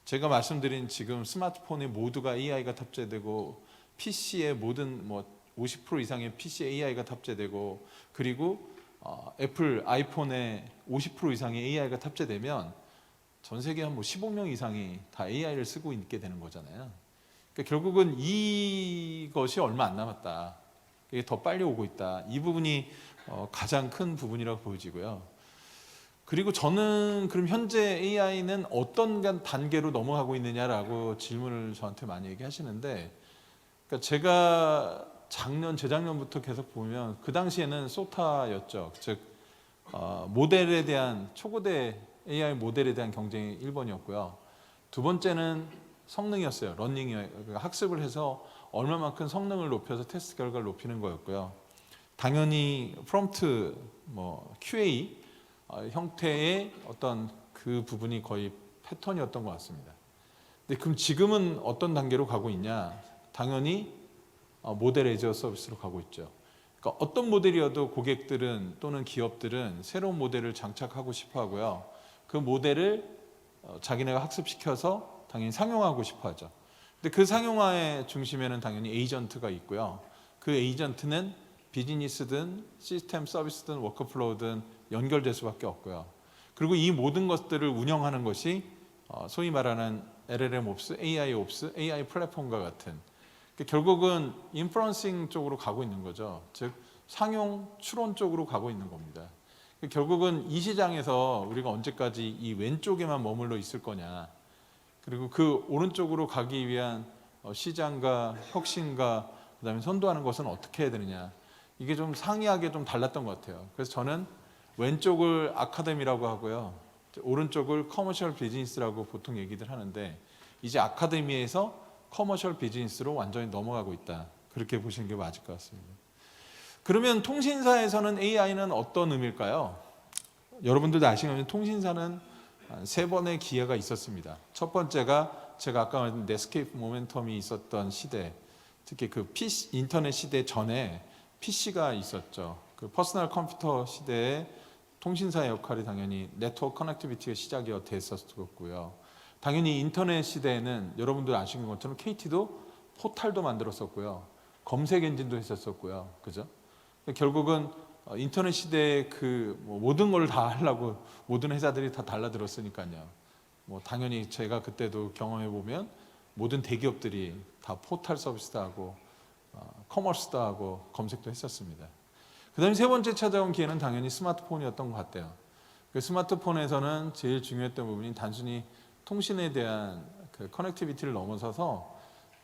제가 말씀드린 지금 스마트폰에 모두가 AI가 탑재되고 PC에 모든 뭐 50% 이상의 PC AI가 탑재되고, 그리고 애플 아이폰에 50% 이상의 AI가 탑재되면 전 세계 한 뭐 15명 이상이 다 AI를 쓰고 있게 되는 거잖아요. 그러니까 결국은 이것이 얼마 안 남았다. 이게 더 빨리 오고 있다. 이 부분이 가장 큰 부분이라고 보여지고요. 그리고 저는 그럼 현재 AI는 어떤 단계로 넘어가고 있느냐라고 질문을 저한테 많이 얘기하시는데, 그러니까 제가 재작년부터 계속 보면 그 당시에는 소타였죠. 즉 모델에 대한 초고대 AI 모델에 대한 경쟁이 1번이었고요. 두 번째는 성능이었어요. 러닝이에요. 그러니까 학습을 해서 얼마만큼 성능을 높여서 테스트 결과를 높이는 거였고요. 당연히 프롬프트, QA 형태의 어떤 그 부분이 거의 패턴이었던 것 같습니다. 근데 그럼 지금은 어떤 단계로 가고 있냐? 당연히 모델 애저 서비스로 가고 있죠. 그러니까 어떤 모델이어도 고객들은 또는 기업들은 새로운 모델을 장착하고 싶어 하고요. 그 모델을 자기네가 학습시켜서 당연히 상용화하고 싶어 하죠. 근데 그 상용화의 중심에는 당연히 에이전트가 있고요. 그 에이전트는 비즈니스든 시스템 서비스든 워크플로우든 연결될 수밖에 없고요. 그리고 이 모든 것들을 운영하는 것이 소위 말하는 LLM 옵스, AI 옵스, AI 플랫폼과 같은 결국은 인프런싱 쪽으로 가고 있는 거죠. 즉 상용 추론 쪽으로 가고 있는 겁니다. 결국은 이 시장에서 우리가 언제까지 이 왼쪽에만 머물러 있을 거냐, 그리고 그 오른쪽으로 가기 위한 시장과 혁신과 그다음에 선도하는 것은 어떻게 해야 되느냐, 이게 좀 상이하게 좀 달랐던 것 같아요. 그래서 저는 왼쪽을 아카데미라고 하고요, 오른쪽을 커머셜 비즈니스라고 보통 얘기들 하는데, 이제 아카데미에서 커머셜 비즈니스로 완전히 넘어가고 있다, 그렇게 보시는 게 맞을 것 같습니다. 그러면 통신사에서는 AI는 어떤 의미일까요? 여러분들도 아시겠지만 통신사는 세 번의 기회가 있었습니다. 첫 번째가 제가 아까 말했던 넷스케이프 모멘텀이 있었던 시대, 특히 그 PC, 인터넷 시대 전에 PC가 있었죠. 그 퍼스널 컴퓨터 시대에 통신사의 역할이 당연히 네트워크 커넥티비티가 시작이 됐었고요. 당연히 인터넷 시대에는 여러분들 아시는 것처럼 KT도 포탈도 만들었었고요. 검색 엔진도 했었었고요. 그죠? 결국은 인터넷 시대에 그 모든 걸 다 하려고 모든 회사들이 다 달라들었으니까요. 당연히 제가 그때도 경험해 보면 모든 대기업들이 다 포탈 서비스도 하고 커머스도 하고 검색도 했었습니다. 그다음에 세 번째 찾아온 기회는 당연히 스마트폰이었던 것 같아요. 그 스마트폰에서는 제일 중요했던 부분이 단순히 통신에 대한 그 커넥티비티를 넘어서서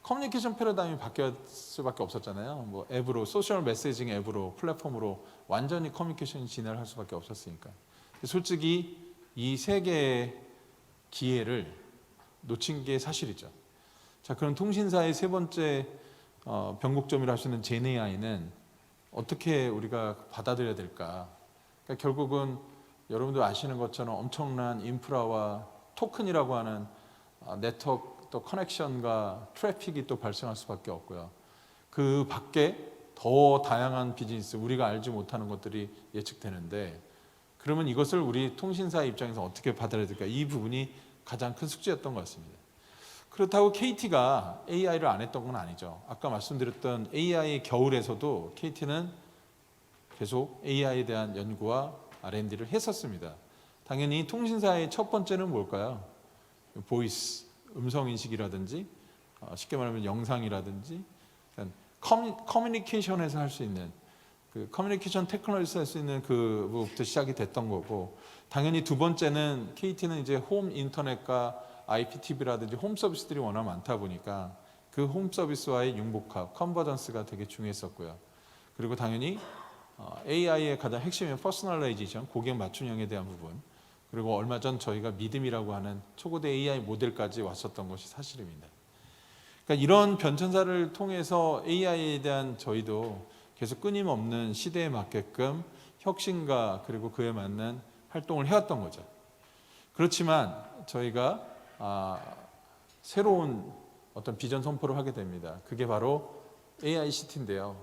커뮤니케이션 패러다임이 바뀔 수밖에 없었잖아요. 앱으로, 소셜 메시징 앱으로, 플랫폼으로 완전히 커뮤니케이션이 진화를 할 수밖에 없었으니까. 솔직히 이 세 개의 기회를 놓친 게 사실이죠. 자, 그럼 통신사의 세 번째 변곡점이라 할 수 있는 GenAI는 어떻게 우리가 받아들여야 될까? 그러니까 결국은 여러분들 아시는 것처럼 엄청난 인프라와 토큰이라고 하는 네트워크 또 커넥션과 트래픽이 또 발생할 수밖에 없고요. 그 밖에 더 다양한 비즈니스, 우리가 알지 못하는 것들이 예측되는데, 그러면 이것을 우리 통신사 입장에서 어떻게 받아들여야 될까? 이 부분이 가장 큰 숙제였던 것 같습니다. 그렇다고 KT가 AI를 안 했던 건 아니죠. 아까 말씀드렸던 AI 겨울에서도 KT는 계속 AI에 대한 연구와 R&D를 했었습니다. 당연히 통신사의 첫 번째는 뭘까요? 보이스, 음성인식이라든지 쉽게 말하면 영상이라든지 커뮤니케이션에서 할 수 있는 그 커뮤니케이션 테크놀로지에서 할 수 있는 그부터 시작이 됐던 거고, 당연히 두 번째는 KT는 이제 홈 인터넷과 IPTV라든지 홈 서비스들이 워낙 많다 보니까 그 홈 서비스와의 융복합, 컨버전스가 되게 중요했었고요. 그리고 당연히 AI의 가장 핵심인 퍼스널라이제이션, 고객 맞춤형에 대한 부분, 그리고 얼마 전 저희가 믿음이라고 하는 초고대 AI 모델까지 왔었던 것이 사실입니다. 그러니까 이런 변천사를 통해서 AI에 대한 저희도 계속 끊임없는 시대에 맞게끔 혁신과 그리고 그에 맞는 활동을 해왔던 거죠. 그렇지만 저희가 새로운 어떤 비전 선포를 하게 됩니다. 그게 바로 AI 시티인데요.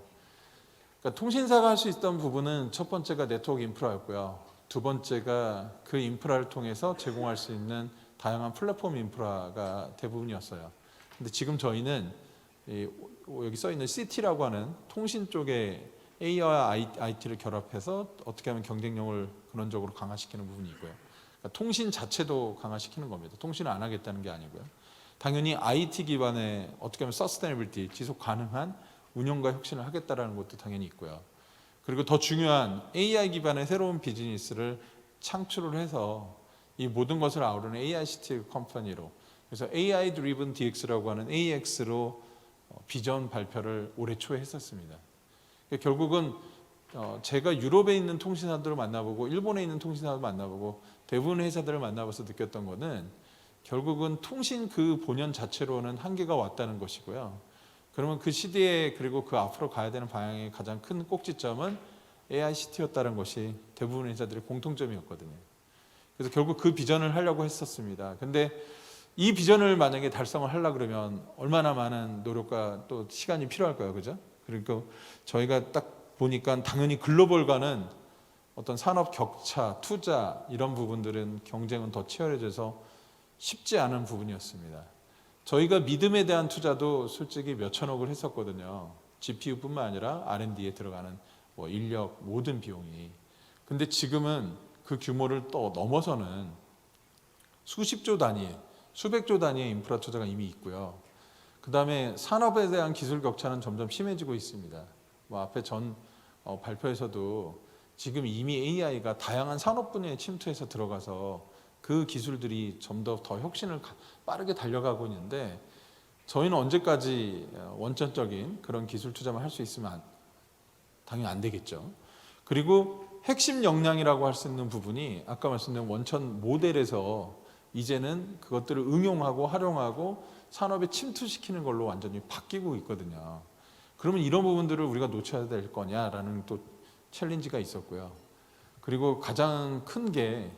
그러니까 통신사가 할 수 있던 부분은 첫 번째가 네트워크 인프라였고요. 두 번째가 그 인프라를 통해서 제공할 수 있는 다양한 플랫폼 인프라가 대부분이었어요. 근데 지금 저희는 여기 써 있는 CT라고 하는 통신 쪽에 A와 IT를 결합해서 어떻게 하면 경쟁력을 근원적으로 강화시키는 부분이 있고요. 그러니까 통신 자체도 강화시키는 겁니다. 통신을 안 하겠다는 게 아니고요. 당연히 IT 기반의 어떻게 하면 서스테이너빌티, 지속 가능한 운영과 혁신을 하겠다라는 것도 당연히 있고요. 그리고 더 중요한 AI 기반의 새로운 비즈니스를 창출을 해서 이 모든 것을 아우르는 AI 시티 컴퍼니로, 그래서 AI Driven DX라고 하는 AX로 비전 발표를 올해 초에 했었습니다. 결국은 제가 유럽에 있는 통신사들을 만나보고 일본에 있는 통신사를 만나보고 대부분의 회사들을 만나봐서 느꼈던 거는 결국은 통신 그 본연 자체로는 한계가 왔다는 것이고요. 그러면 그 시대에 그리고 그 앞으로 가야 되는 방향의 가장 큰 꼭지점은 AICT였다는 것이 대부분의 회사들의 공통점이었거든요. 그래서 결국 그 비전을 하려고 했었습니다. 근데 이 비전을 만약에 달성을 하려고 그러면 얼마나 많은 노력과 또 시간이 필요할까요? 그죠? 그러니까 저희가 딱 보니까 당연히 글로벌과는 어떤 산업 격차, 투자 이런 부분들은 경쟁은 더 치열해져서 쉽지 않은 부분이었습니다. 저희가 믿음에 대한 투자도 솔직히 몇 천억을 했었거든요. GPU뿐만 아니라 R&D에 들어가는 뭐 인력 모든 비용이. 근데 지금은 그 규모를 또 넘어서는 수십조 단위, 수백조 단위의 인프라 투자가 이미 있고요. 그 다음에 산업에 대한 기술 격차는 점점 심해지고 있습니다. 뭐 앞에 전 발표에서도 지금 이미 AI가 다양한 산업 분야에 침투해서 들어가서 그 기술들이 좀 더 혁신을 빠르게 달려가고 있는데 저희는 언제까지 원천적인 그런 기술 투자만 할 수 있으면 당연히 안 되겠죠. 그리고 핵심 역량이라고 할 수 있는 부분이 아까 말씀드린 원천 모델에서 이제는 그것들을 응용하고 활용하고 산업에 침투시키는 걸로 완전히 바뀌고 있거든요. 그러면 이런 부분들을 우리가 놓쳐야 될 거냐라는 또 챌린지가 있었고요. 그리고 가장 큰 게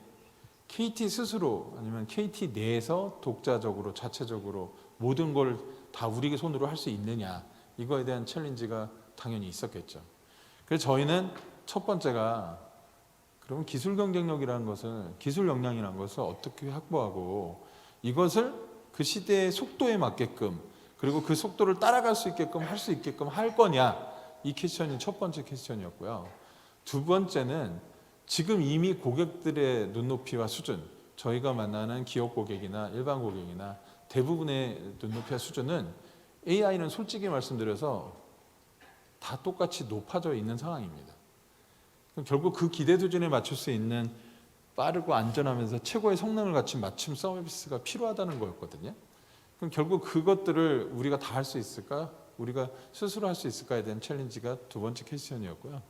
KT 스스로 아니면 KT 내에서 독자적으로 자체적으로 모든 걸 다 우리 손으로 할 수 있느냐 이거에 대한 챌린지가 당연히 있었겠죠. 그래서 저희는 첫 번째가 그러면 기술 경쟁력이라는 것을 기술 역량이라는 것을 어떻게 확보하고 이것을 그 시대의 속도에 맞게끔 그리고 그 속도를 따라갈 수 있게끔 할 수 있게끔 할 거냐 이 퀘스천이 첫 번째 퀘스천이었고요. 두 번째는 지금 이미 고객들의 눈높이와 수준 저희가 만나는 기업 고객이나 일반 고객이나 대부분의 눈높이와 수준은 AI는 솔직히 말씀드려서 다 똑같이 높아져 있는 상황입니다. 그럼 결국 그 기대 수준에 맞출 수 있는 빠르고 안전하면서 최고의 성능을 갖춘 맞춤 서비스가 필요하다는 거였거든요. 그럼 결국 그것들을 우리가 다 할 수 있을까? 우리가 스스로 할 수 있을까에 대한 챌린지가 두 번째 퀘스천이었고요.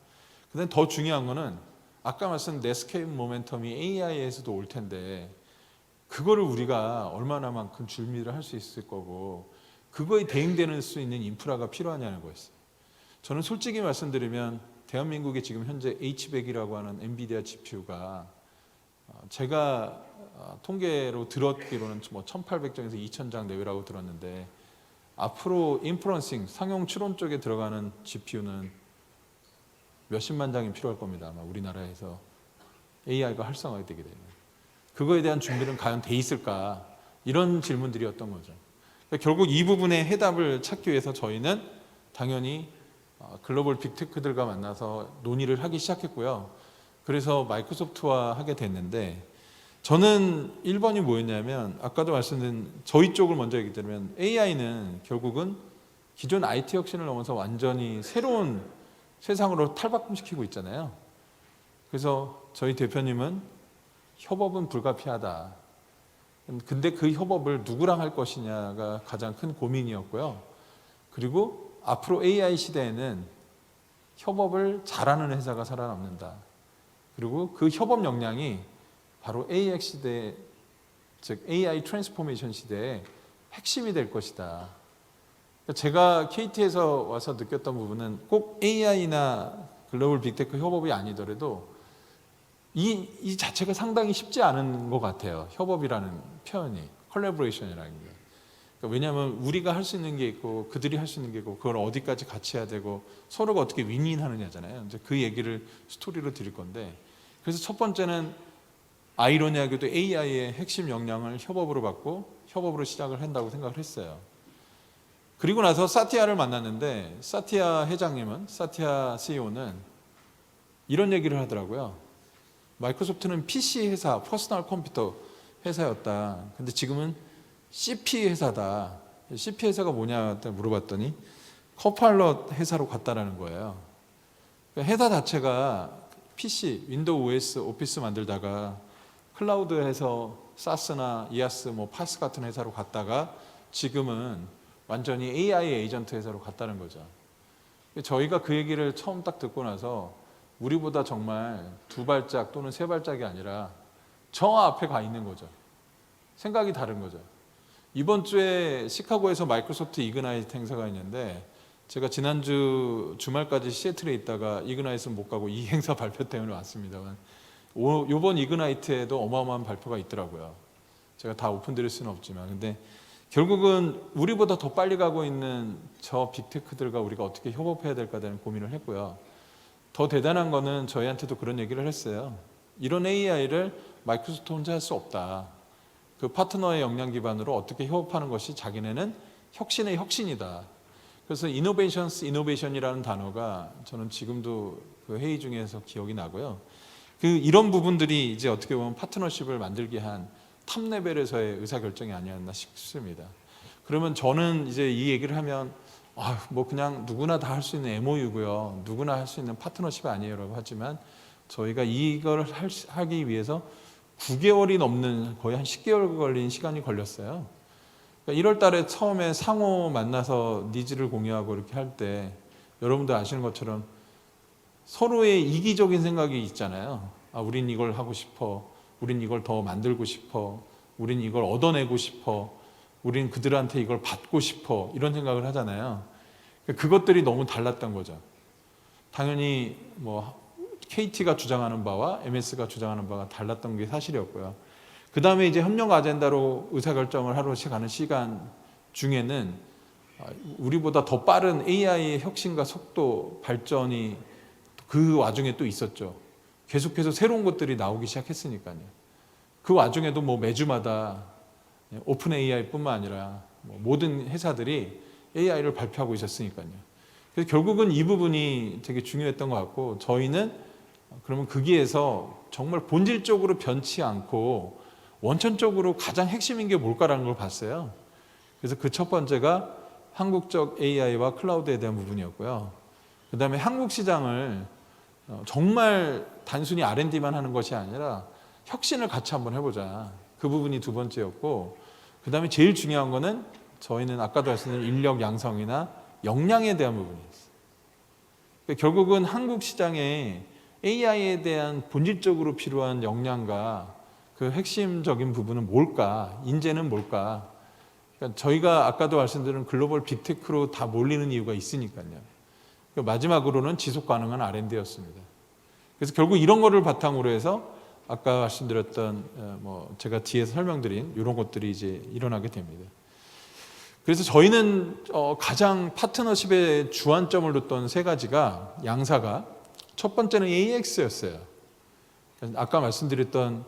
그다음에 더 중요한 거는 아까 말씀 네스케이프 모멘텀이 AI에서도 올 텐데 그거를 우리가 얼마나만큼 준비를 할 수 있을 거고 그거에 대응되는 수 있는 인프라가 필요하냐는 거였어요. 저는 솔직히 말씀드리면 대한민국에 지금 현재 H100이라고 하는 엔비디아 GPU가 제가 통계로 들었기로는 뭐 1800장에서 2000장 내외라고 들었는데 앞으로 인프런싱, 상용 추론 쪽에 들어가는 GPU는 몇십만 장이 필요할 겁니다. 아마 우리나라에서 AI가 활성화가 되게 되면. 그거에 대한 준비는 과연 돼 있을까? 이런 질문들이었던 거죠. 그러니까 결국 이 부분의 해답을 찾기 위해서 저희는 당연히 글로벌 빅테크들과 만나서 논의를 하기 시작했고요. 그래서 마이크로소프트와 하게 됐는데 저는 1번이 뭐였냐면 아까도 말씀드린 저희 쪽을 먼저 얘기드리면 AI는 결국은 기존 IT 혁신을 넘어서 완전히 새로운 세상으로 탈바꿈시키고 있잖아요. 그래서 저희 대표님은 협업은 불가피하다. 근데 그 협업을 누구랑 할 것이냐가 가장 큰 고민이었고요. 그리고 앞으로 AI 시대에는 협업을 잘하는 회사가 살아남는다. 그리고 그 협업 역량이 바로 AX 시대, 즉 AI 트랜스포메이션 시대의 핵심이 될 것이다. 제가 KT에서 와서 느꼈던 부분은 꼭 AI나 글로벌 빅테크 협업이 아니더라도 이 자체가 상당히 쉽지 않은 것 같아요. 협업이라는 표현이, 컬래버레이션이라는 게. 그러니까 왜냐하면 우리가 할 수 있는 게 있고 그들이 할 수 있는 게 있고 그걸 어디까지 같이 해야 되고 서로가 어떻게 윈윈하느냐잖아요. 이제 그 얘기를 스토리로 드릴 건데 그래서 첫 번째는 아이러니하게도 AI의 핵심 역량을 협업으로 받고 협업으로 시작을 한다고 생각을 했어요. 그리고 나서 사티아를 만났는데 사티아 회장님은 사티아 CEO는 이런 얘기를 하더라고요. 마이크로소프트는 PC 회사, 퍼스널 컴퓨터 회사였다. 근데 지금은 CP 회사다. CP 회사가 뭐냐 물어봤더니 커파일럿 회사로 갔다라는 거예요. 회사 자체가 PC, 윈도우 OS, 오피스 만들다가 클라우드에서 사스나 이아스, 뭐 파스 같은 회사로 갔다가 지금은 완전히 AI 에이전트 회사로 갔다는 거죠. 저희가 그 얘기를 처음 딱 듣고 나서 우리보다 정말 2발짝 또는 3발짝이 아니라 저 앞에 가 있는 거죠. 생각이 다른 거죠. 이번 주에 시카고에서 마이크로소프트 이그나이트 행사가 있는데 제가 지난주 주말까지 시애틀에 있다가 이그나이트는 못 가고 이 행사 발표 때문에 왔습니다만 이번 이그나이트에도 어마어마한 발표가 있더라고요. 제가 다 오픈드릴 수는 없지만 근데 결국은 우리보다 더 빨리 가고 있는 저 빅테크들과 우리가 어떻게 협업해야 될까 대한 고민을 했고요. 더 대단한 거는 저희한테도 그런 얘기를 했어요. 이런 AI를 마이크로소프트 혼자 할 수 없다. 그 파트너의 역량 기반으로 어떻게 협업하는 것이 자기네는 혁신의 혁신이다. 그래서 이노베이션이라는 단어가 저는 지금도 그 회의 중에서 기억이 나고요. 이런 부분들이 이제 어떻게 보면 파트너십을 만들게 한 탑 레벨에서의 의사결정이 아니었나 싶습니다. 그러면 저는 이제 이 얘기를 하면 뭐 그냥 누구나 다 할 수 있는 MOU고요. 누구나 할 수 있는 파트너십 아니에요라고 하지만 저희가 이걸 하기 위해서 9개월이 넘는 거의 한 10개월 걸린 시간이 걸렸어요. 그러니까 1월 달에 처음에 상호 만나서 니즈를 공유하고 이렇게 할 때 여러분들 아시는 것처럼 서로의 이기적인 생각이 있잖아요. 우린 이걸 하고 싶어. 우린 이걸 더 만들고 싶어. 우린 이걸 얻어내고 싶어. 우린 그들한테 이걸 받고 싶어. 이런 생각을 하잖아요. 그것들이 너무 달랐던 거죠. 당연히 뭐 KT가 주장하는 바와 MS가 주장하는 바가 달랐던 게 사실이었고요. 그 다음에 이제 협력 아젠다로 의사결정을 하러 가는 시간 중에는 우리보다 더 빠른 AI의 혁신과 속도, 발전이 그 와중에 또 있었죠. 계속해서 새로운 것들이 나오기 시작했으니까요. 그 와중에도 뭐 매주마다 오픈 AI뿐만 아니라 모든 회사들이 AI를 발표하고 있었으니까요. 그래서 결국은 이 부분이 되게 중요했던 것 같고 저희는 그러면 거기에서 정말 본질적으로 변치 않고 원천적으로 가장 핵심인 게 뭘까라는 걸 봤어요. 그래서 그 첫 번째가 한국적 AI와 클라우드에 대한 부분이었고요. 그 다음에 한국 시장을 정말 단순히 R&D만 하는 것이 아니라 혁신을 같이 한번 해보자. 그 부분이 두 번째였고 그 다음에 제일 중요한 거는 저희는 아까도 말씀드린 인력 양성이나 역량에 대한 부분이었어요. 그러니까 결국은 한국 시장에 AI에 대한 본질적으로 필요한 역량과 그 핵심적인 부분은 뭘까? 인재는 뭘까? 그러니까 저희가 아까도 말씀드린 글로벌 빅테크로 다 몰리는 이유가 있으니까요. 마지막으로는 지속 가능한 R&D였습니다. 그래서 결국 이런 거를 바탕으로 해서 아까 말씀드렸던 제가 뒤에서 설명드린 이런 것들이 이제 일어나게 됩니다. 그래서 저희는 가장 파트너십에 주안점을 뒀던 세 가지가 양사가 첫 번째는 AX였어요. 아까 말씀드렸던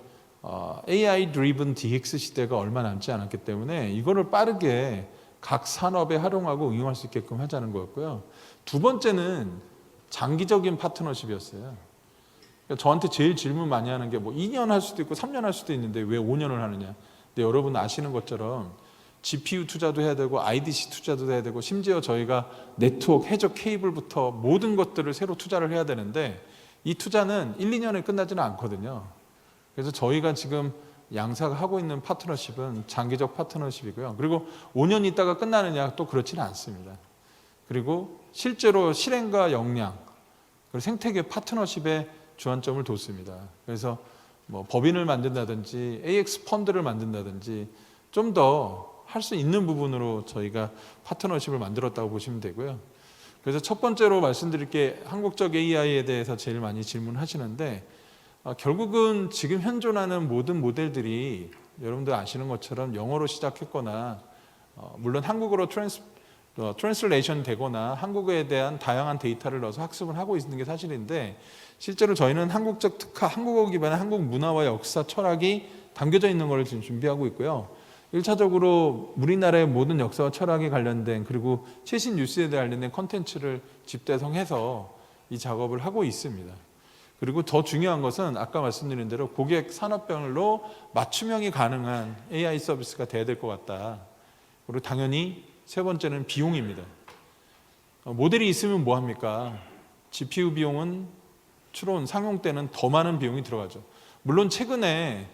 AI driven DX 시대가 얼마 남지 않았기 때문에 이거를 빠르게 각 산업에 활용하고 응용할 수 있게끔 하자는 거였고요. 두 번째는 장기적인 파트너십이었어요. 그러니까 저한테 제일 질문 많이 하는 게 2년 할 수도 있고 3년 할 수도 있는데 왜 5년을 하느냐. 근데 여러분 아시는 것처럼 GPU 투자도 해야 되고 IDC 투자도 해야 되고 심지어 저희가 네트워크, 해적 케이블부터 모든 것들을 새로 투자를 해야 되는데 이 투자는 1, 2년에 끝나지는 않거든요. 그래서 저희가 지금 양사가 하고 있는 파트너십은 장기적 파트너십이고요. 그리고 5년 있다가 끝나느냐 또 그렇지는 않습니다. 그리고 실제로 실행과 역량, 그리고 생태계 파트너십에 주안점을 뒀습니다. 그래서 법인을 만든다든지 AX 펀드를 만든다든지 좀 더 할 수 있는 부분으로 저희가 파트너십을 만들었다고 보시면 되고요. 그래서 첫 번째로 말씀드릴 게 한국적 AI에 대해서 제일 많이 질문하시는데 결국은 지금 현존하는 모든 모델들이 여러분들 아시는 것처럼 영어로 시작했거나 물론 한국어로 트랜슬레이션 되거나 한국어에 대한 다양한 데이터를 넣어서 학습을 하고 있는 게 사실인데 실제로 저희는 한국적 특화, 한국어 기반의 한국 문화와 역사, 철학이 담겨져 있는 걸 지금 준비하고 있고요. 1차적으로 우리나라의 모든 역사와 철학에 관련된 그리고 최신 뉴스에 관련된 콘텐츠를 집대성해서 이 작업을 하고 있습니다. 그리고 더 중요한 것은 아까 말씀드린 대로 고객 산업별로 맞춤형이 가능한 AI 서비스가 돼야 될 것 같다. 그리고 당연히 세 번째는 비용입니다. 모델이 있으면 뭐합니까? GPU 비용은 추론 상용 때는 더 많은 비용이 들어가죠. 물론 최근에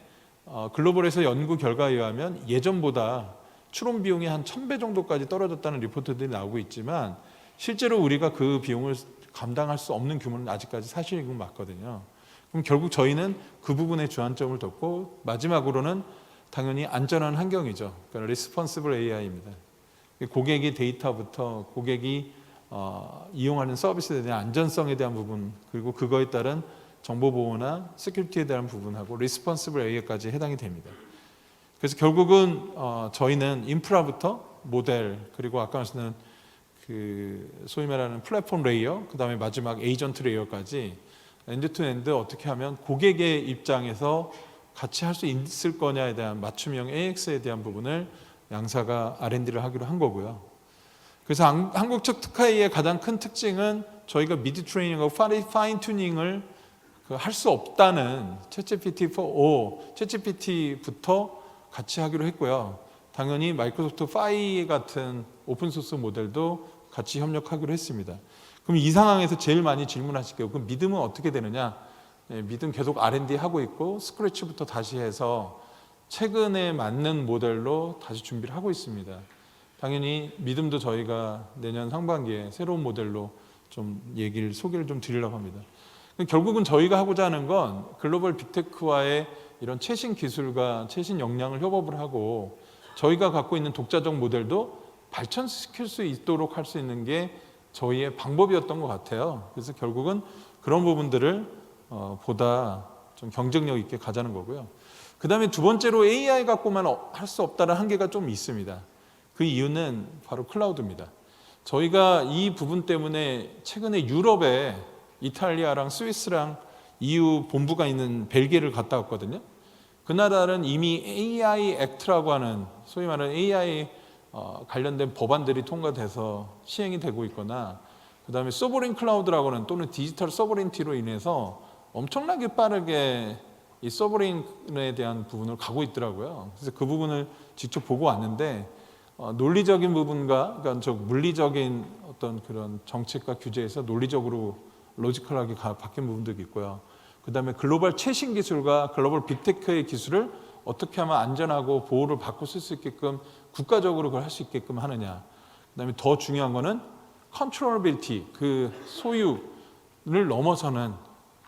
글로벌에서 연구 결과에 의하면 예전보다 추론 비용이 한 1000배 정도까지 떨어졌다는 리포트들이 나오고 있지만 실제로 우리가 그 비용을 감당할 수 없는 규모는 아직까지 사실이고 맞거든요. 그럼 결국 저희는 그 부분에 주안점을 뒀고 마지막으로는 당연히 안전한 환경이죠. 그러니까 리스폰시블 AI입니다. 고객의 데이터부터 고객이 이용하는 서비스에 대한 안전성에 대한 부분, 그리고 그거에 따른 정보 보호나 시큐리티에 대한 부분하고 리스폰시블 AI까지 해당이 됩니다. 그래서 결국은 저희는 인프라부터 모델, 그리고 아까 말씀드린 그 소위 말하는 플랫폼 레이어, 그 다음에 마지막 에이전트 레이어까지 엔드 투 엔드 어떻게 하면 고객의 입장에서 같이 할 수 있을 거냐에 대한 맞춤형 AX에 대한 부분을 양사가 R&D를 하기로 한 거고요. 그래서 한국 측 특화의 가장 큰 특징은 저희가 미드 트레이닝하고 파인 튜닝을 할 수 없다는 챗GPT-4o, 챗GPT부터 같이 하기로 했고요. 당연히 마이크로소프트 파이 같은 오픈소스 모델도 같이 협력하기로 했습니다. 그럼 이 상황에서 제일 많이 질문하실게요. 그럼 믿음은 어떻게 되느냐? 믿음 계속 R&D 하고 있고 스크래치부터 다시 해서 최근에 맞는 모델로 다시 준비를 하고 있습니다. 당연히 믿음도 저희가 내년 상반기에 새로운 모델로 좀 소개를 좀 드리려고 합니다. 결국은 저희가 하고자 하는 건 글로벌 빅테크와의 이런 최신 기술과 최신 역량을 협업을 하고 저희가 갖고 있는 독자적 모델도 발전시킬 수 있도록 할 수 있는 게 저희의 방법이었던 것 같아요. 그래서 결국은 그런 부분들을 보다 좀 경쟁력 있게 가자는 거고요. 그 다음에 두 번째로 AI 갖고만 할 수 없다는 한계가 좀 있습니다. 그 이유는 바로 클라우드입니다. 저희가 이 부분 때문에 최근에 유럽에 이탈리아랑 스위스랑 EU 본부가 있는 벨기에를 갔다 왔거든요. 그 나라는 이미 AI 액트라고 하는 소위 말하는 AI 관련된 법안들이 통과돼서 시행이 되고 있거나 그 다음에 소버린 클라우드라고 하는 또는 디지털 서버린티로 인해서 엄청나게 빠르게 이 서버린에 대한 부분을 가고 있더라고요. 그래서 그 부분을 직접 보고 왔는데 논리적인 부분과 그러니까 물리적인 어떤 그런 정책과 규제에서 논리적으로 로지컬하게 바뀐 부분도 있고요. 그 다음에 글로벌 최신 기술과 글로벌 빅테크의 기술을 어떻게 하면 안전하고 보호를 받고 쓸 수 있게끔 국가적으로 그걸 할 수 있게끔 하느냐. 그 다음에 더 중요한 거는 컨트롤빌티, 그 소유를 넘어서는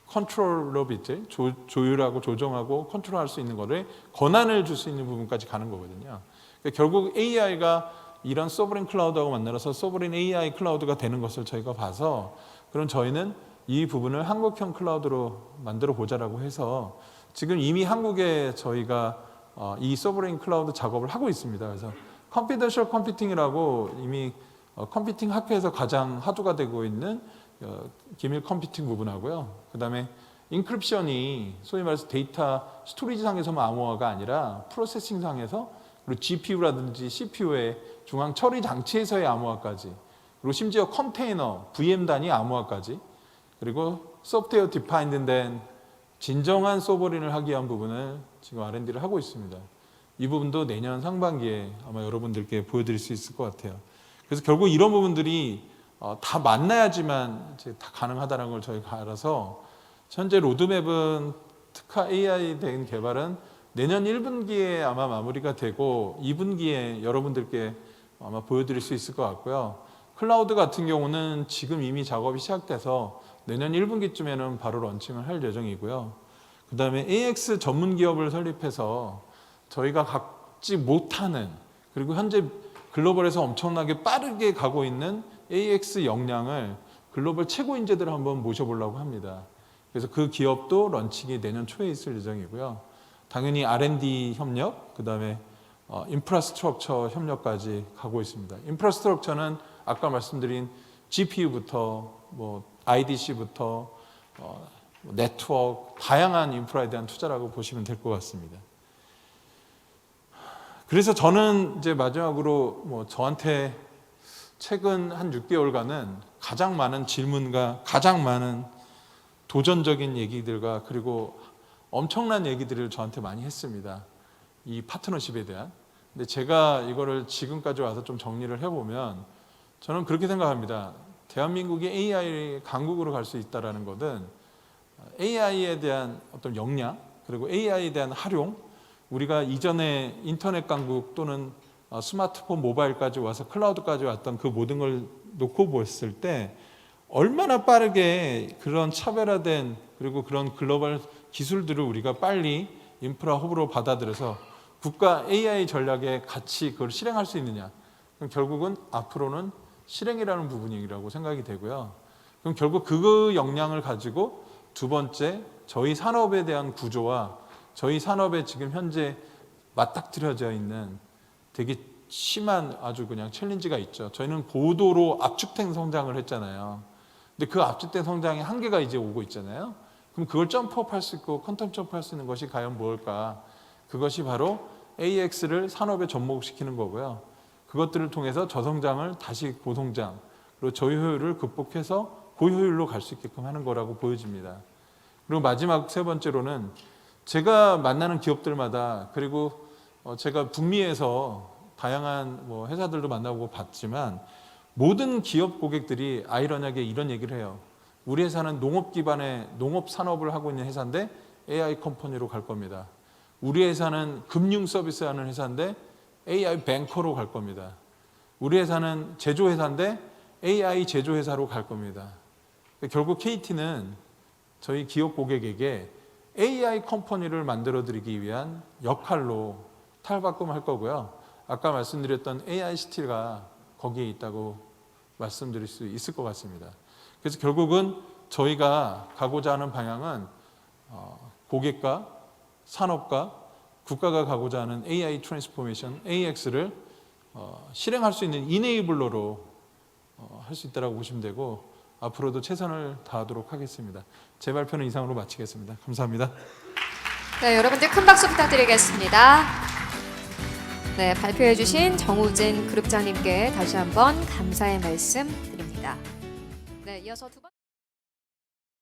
컨트롤러빌티, 조율하고 조정하고 컨트롤할 수 있는 거를 권한을 줄 수 있는 부분까지 가는 거거든요. 그러니까 결국 AI가 이런 소버린 클라우드하고 만나서 소버린 AI 클라우드가 되는 것을 저희가 봐서 그럼 저희는 이 부분을 한국형 클라우드로 만들어 보자라고 해서 지금 이미 한국에 저희가 이 서버린 클라우드 작업을 하고 있습니다. 그래서 컴피던셜 컴퓨팅이라고 이미 컴퓨팅 학회에서 가장 화두가 되고 있는 기밀 컴퓨팅 부분하고요. 그 다음에 인크립션이 소위 말해서 데이터 스토리지 상에서만 암호화가 아니라 프로세싱 상에서 그리고 GPU라든지 CPU의 중앙 처리 장치에서의 암호화까지 그리고 심지어 컨테이너, VM 단위 암호화까지 그리고 소프트웨어 디파인드 된 진정한 소버린을 하기 위한 부분을 지금 R&D를 하고 있습니다. 이 부분도 내년 상반기에 아마 여러분들께 보여드릴 수 있을 것 같아요. 그래서 결국 이런 부분들이 다 만나야지만 이제 다 가능하다는 걸 저희가 알아서 현재 로드맵은 특화 AI 된 개발은 내년 1분기에 아마 마무리가 되고 2분기에 여러분들께 아마 보여드릴 수 있을 것 같고요. 클라우드 같은 경우는 지금 이미 작업이 시작돼서 내년 1분기쯤에는 바로 런칭을 할 예정이고요. 그 다음에 AX 전문 기업을 설립해서 저희가 갖지 못하는 그리고 현재 글로벌에서 엄청나게 빠르게 가고 있는 AX 역량을 글로벌 최고 인재들을 한번 모셔보려고 합니다. 그래서 그 기업도 런칭이 내년 초에 있을 예정이고요. 당연히 R&D 협력, 그 다음에 인프라스트럭처 협력까지 가고 있습니다. 인프라스트럭처는 아까 말씀드린 GPU부터 IDC부터 네트워크, 다양한 인프라에 대한 투자라고 보시면 될 것 같습니다. 그래서 저는 이제 마지막으로 저한테 최근 한 6개월간은 가장 많은 질문과 가장 많은 도전적인 얘기들과 그리고 엄청난 얘기들을 저한테 많이 했습니다. 이 파트너십에 대한. 근데 제가 이거를 지금까지 와서 좀 정리를 해보면 저는 그렇게 생각합니다. 대한민국이 AI 강국으로 갈 수 있다는 것은 AI에 대한 어떤 역량 그리고 AI에 대한 활용 우리가 이전에 인터넷 강국 또는 스마트폰 모바일까지 와서 클라우드까지 왔던 그 모든 걸 놓고 보았을 때 얼마나 빠르게 그런 차별화된 그리고 그런 글로벌 기술들을 우리가 빨리 인프라 허브로 받아들여서 국가 AI 전략에 같이 그걸 실행할 수 있느냐. 그럼 결국은 앞으로는 실행이라는 부분이라고 생각이 되고요. 그럼 결국 그 역량을 가지고 두 번째, 저희 산업에 대한 구조와 저희 산업에 지금 현재 맞닥뜨려져 있는 되게 심한 아주 그냥 챌린지가 있죠. 저희는 고도로 압축된 성장을 했잖아요. 근데 그 압축된 성장의 한계가 이제 오고 있잖아요. 그럼 그걸 점프업 할 수 있고 퀀텀 점프할 수 있는 것이 과연 무엇일까? 그것이 바로 AX를 산업에 접목시키는 거고요. 그것들을 통해서 저성장을 다시 고성장, 그리고 저효율을 극복해서 고효율로 갈 수 있게끔 하는 거라고 보여집니다. 그리고 마지막 세 번째로는 제가 만나는 기업들마다 그리고 제가 북미에서 다양한 회사들도 만나보고 봤지만 모든 기업 고객들이 아이러니하게 이런 얘기를 해요. 우리 회사는 농업 기반의 농업 산업을 하고 있는 회사인데 AI 컴퍼니로 갈 겁니다. 우리 회사는 금융 서비스하는 회사인데 AI 뱅커로 갈 겁니다. 우리 회사는 제조회사인데 AI 제조회사로 갈 겁니다. 결국 KT는 저희 기업 고객에게 AI 컴퍼니를 만들어드리기 위한 역할로 탈바꿈할 거고요. 아까 말씀드렸던 AI 시티가 거기에 있다고 말씀드릴 수 있을 것 같습니다. 그래서 결국은 저희가 가고자 하는 방향은 고객과 산업과 국가가 가고자 하는 AI 트랜스포메이션, AX를 실행할 수 있는 이네이블러로 할 수 있다고 보시면 되고 앞으로도 최선을 다하도록 하겠습니다. 제 발표는 이상으로 마치겠습니다. 감사합니다. 네, 여러분들 큰 박수 부탁드리겠습니다. 네, 발표해주신 정우진 그룹장님께 다시 한번 감사의 말씀 드립니다. 네, 이어서 두 번.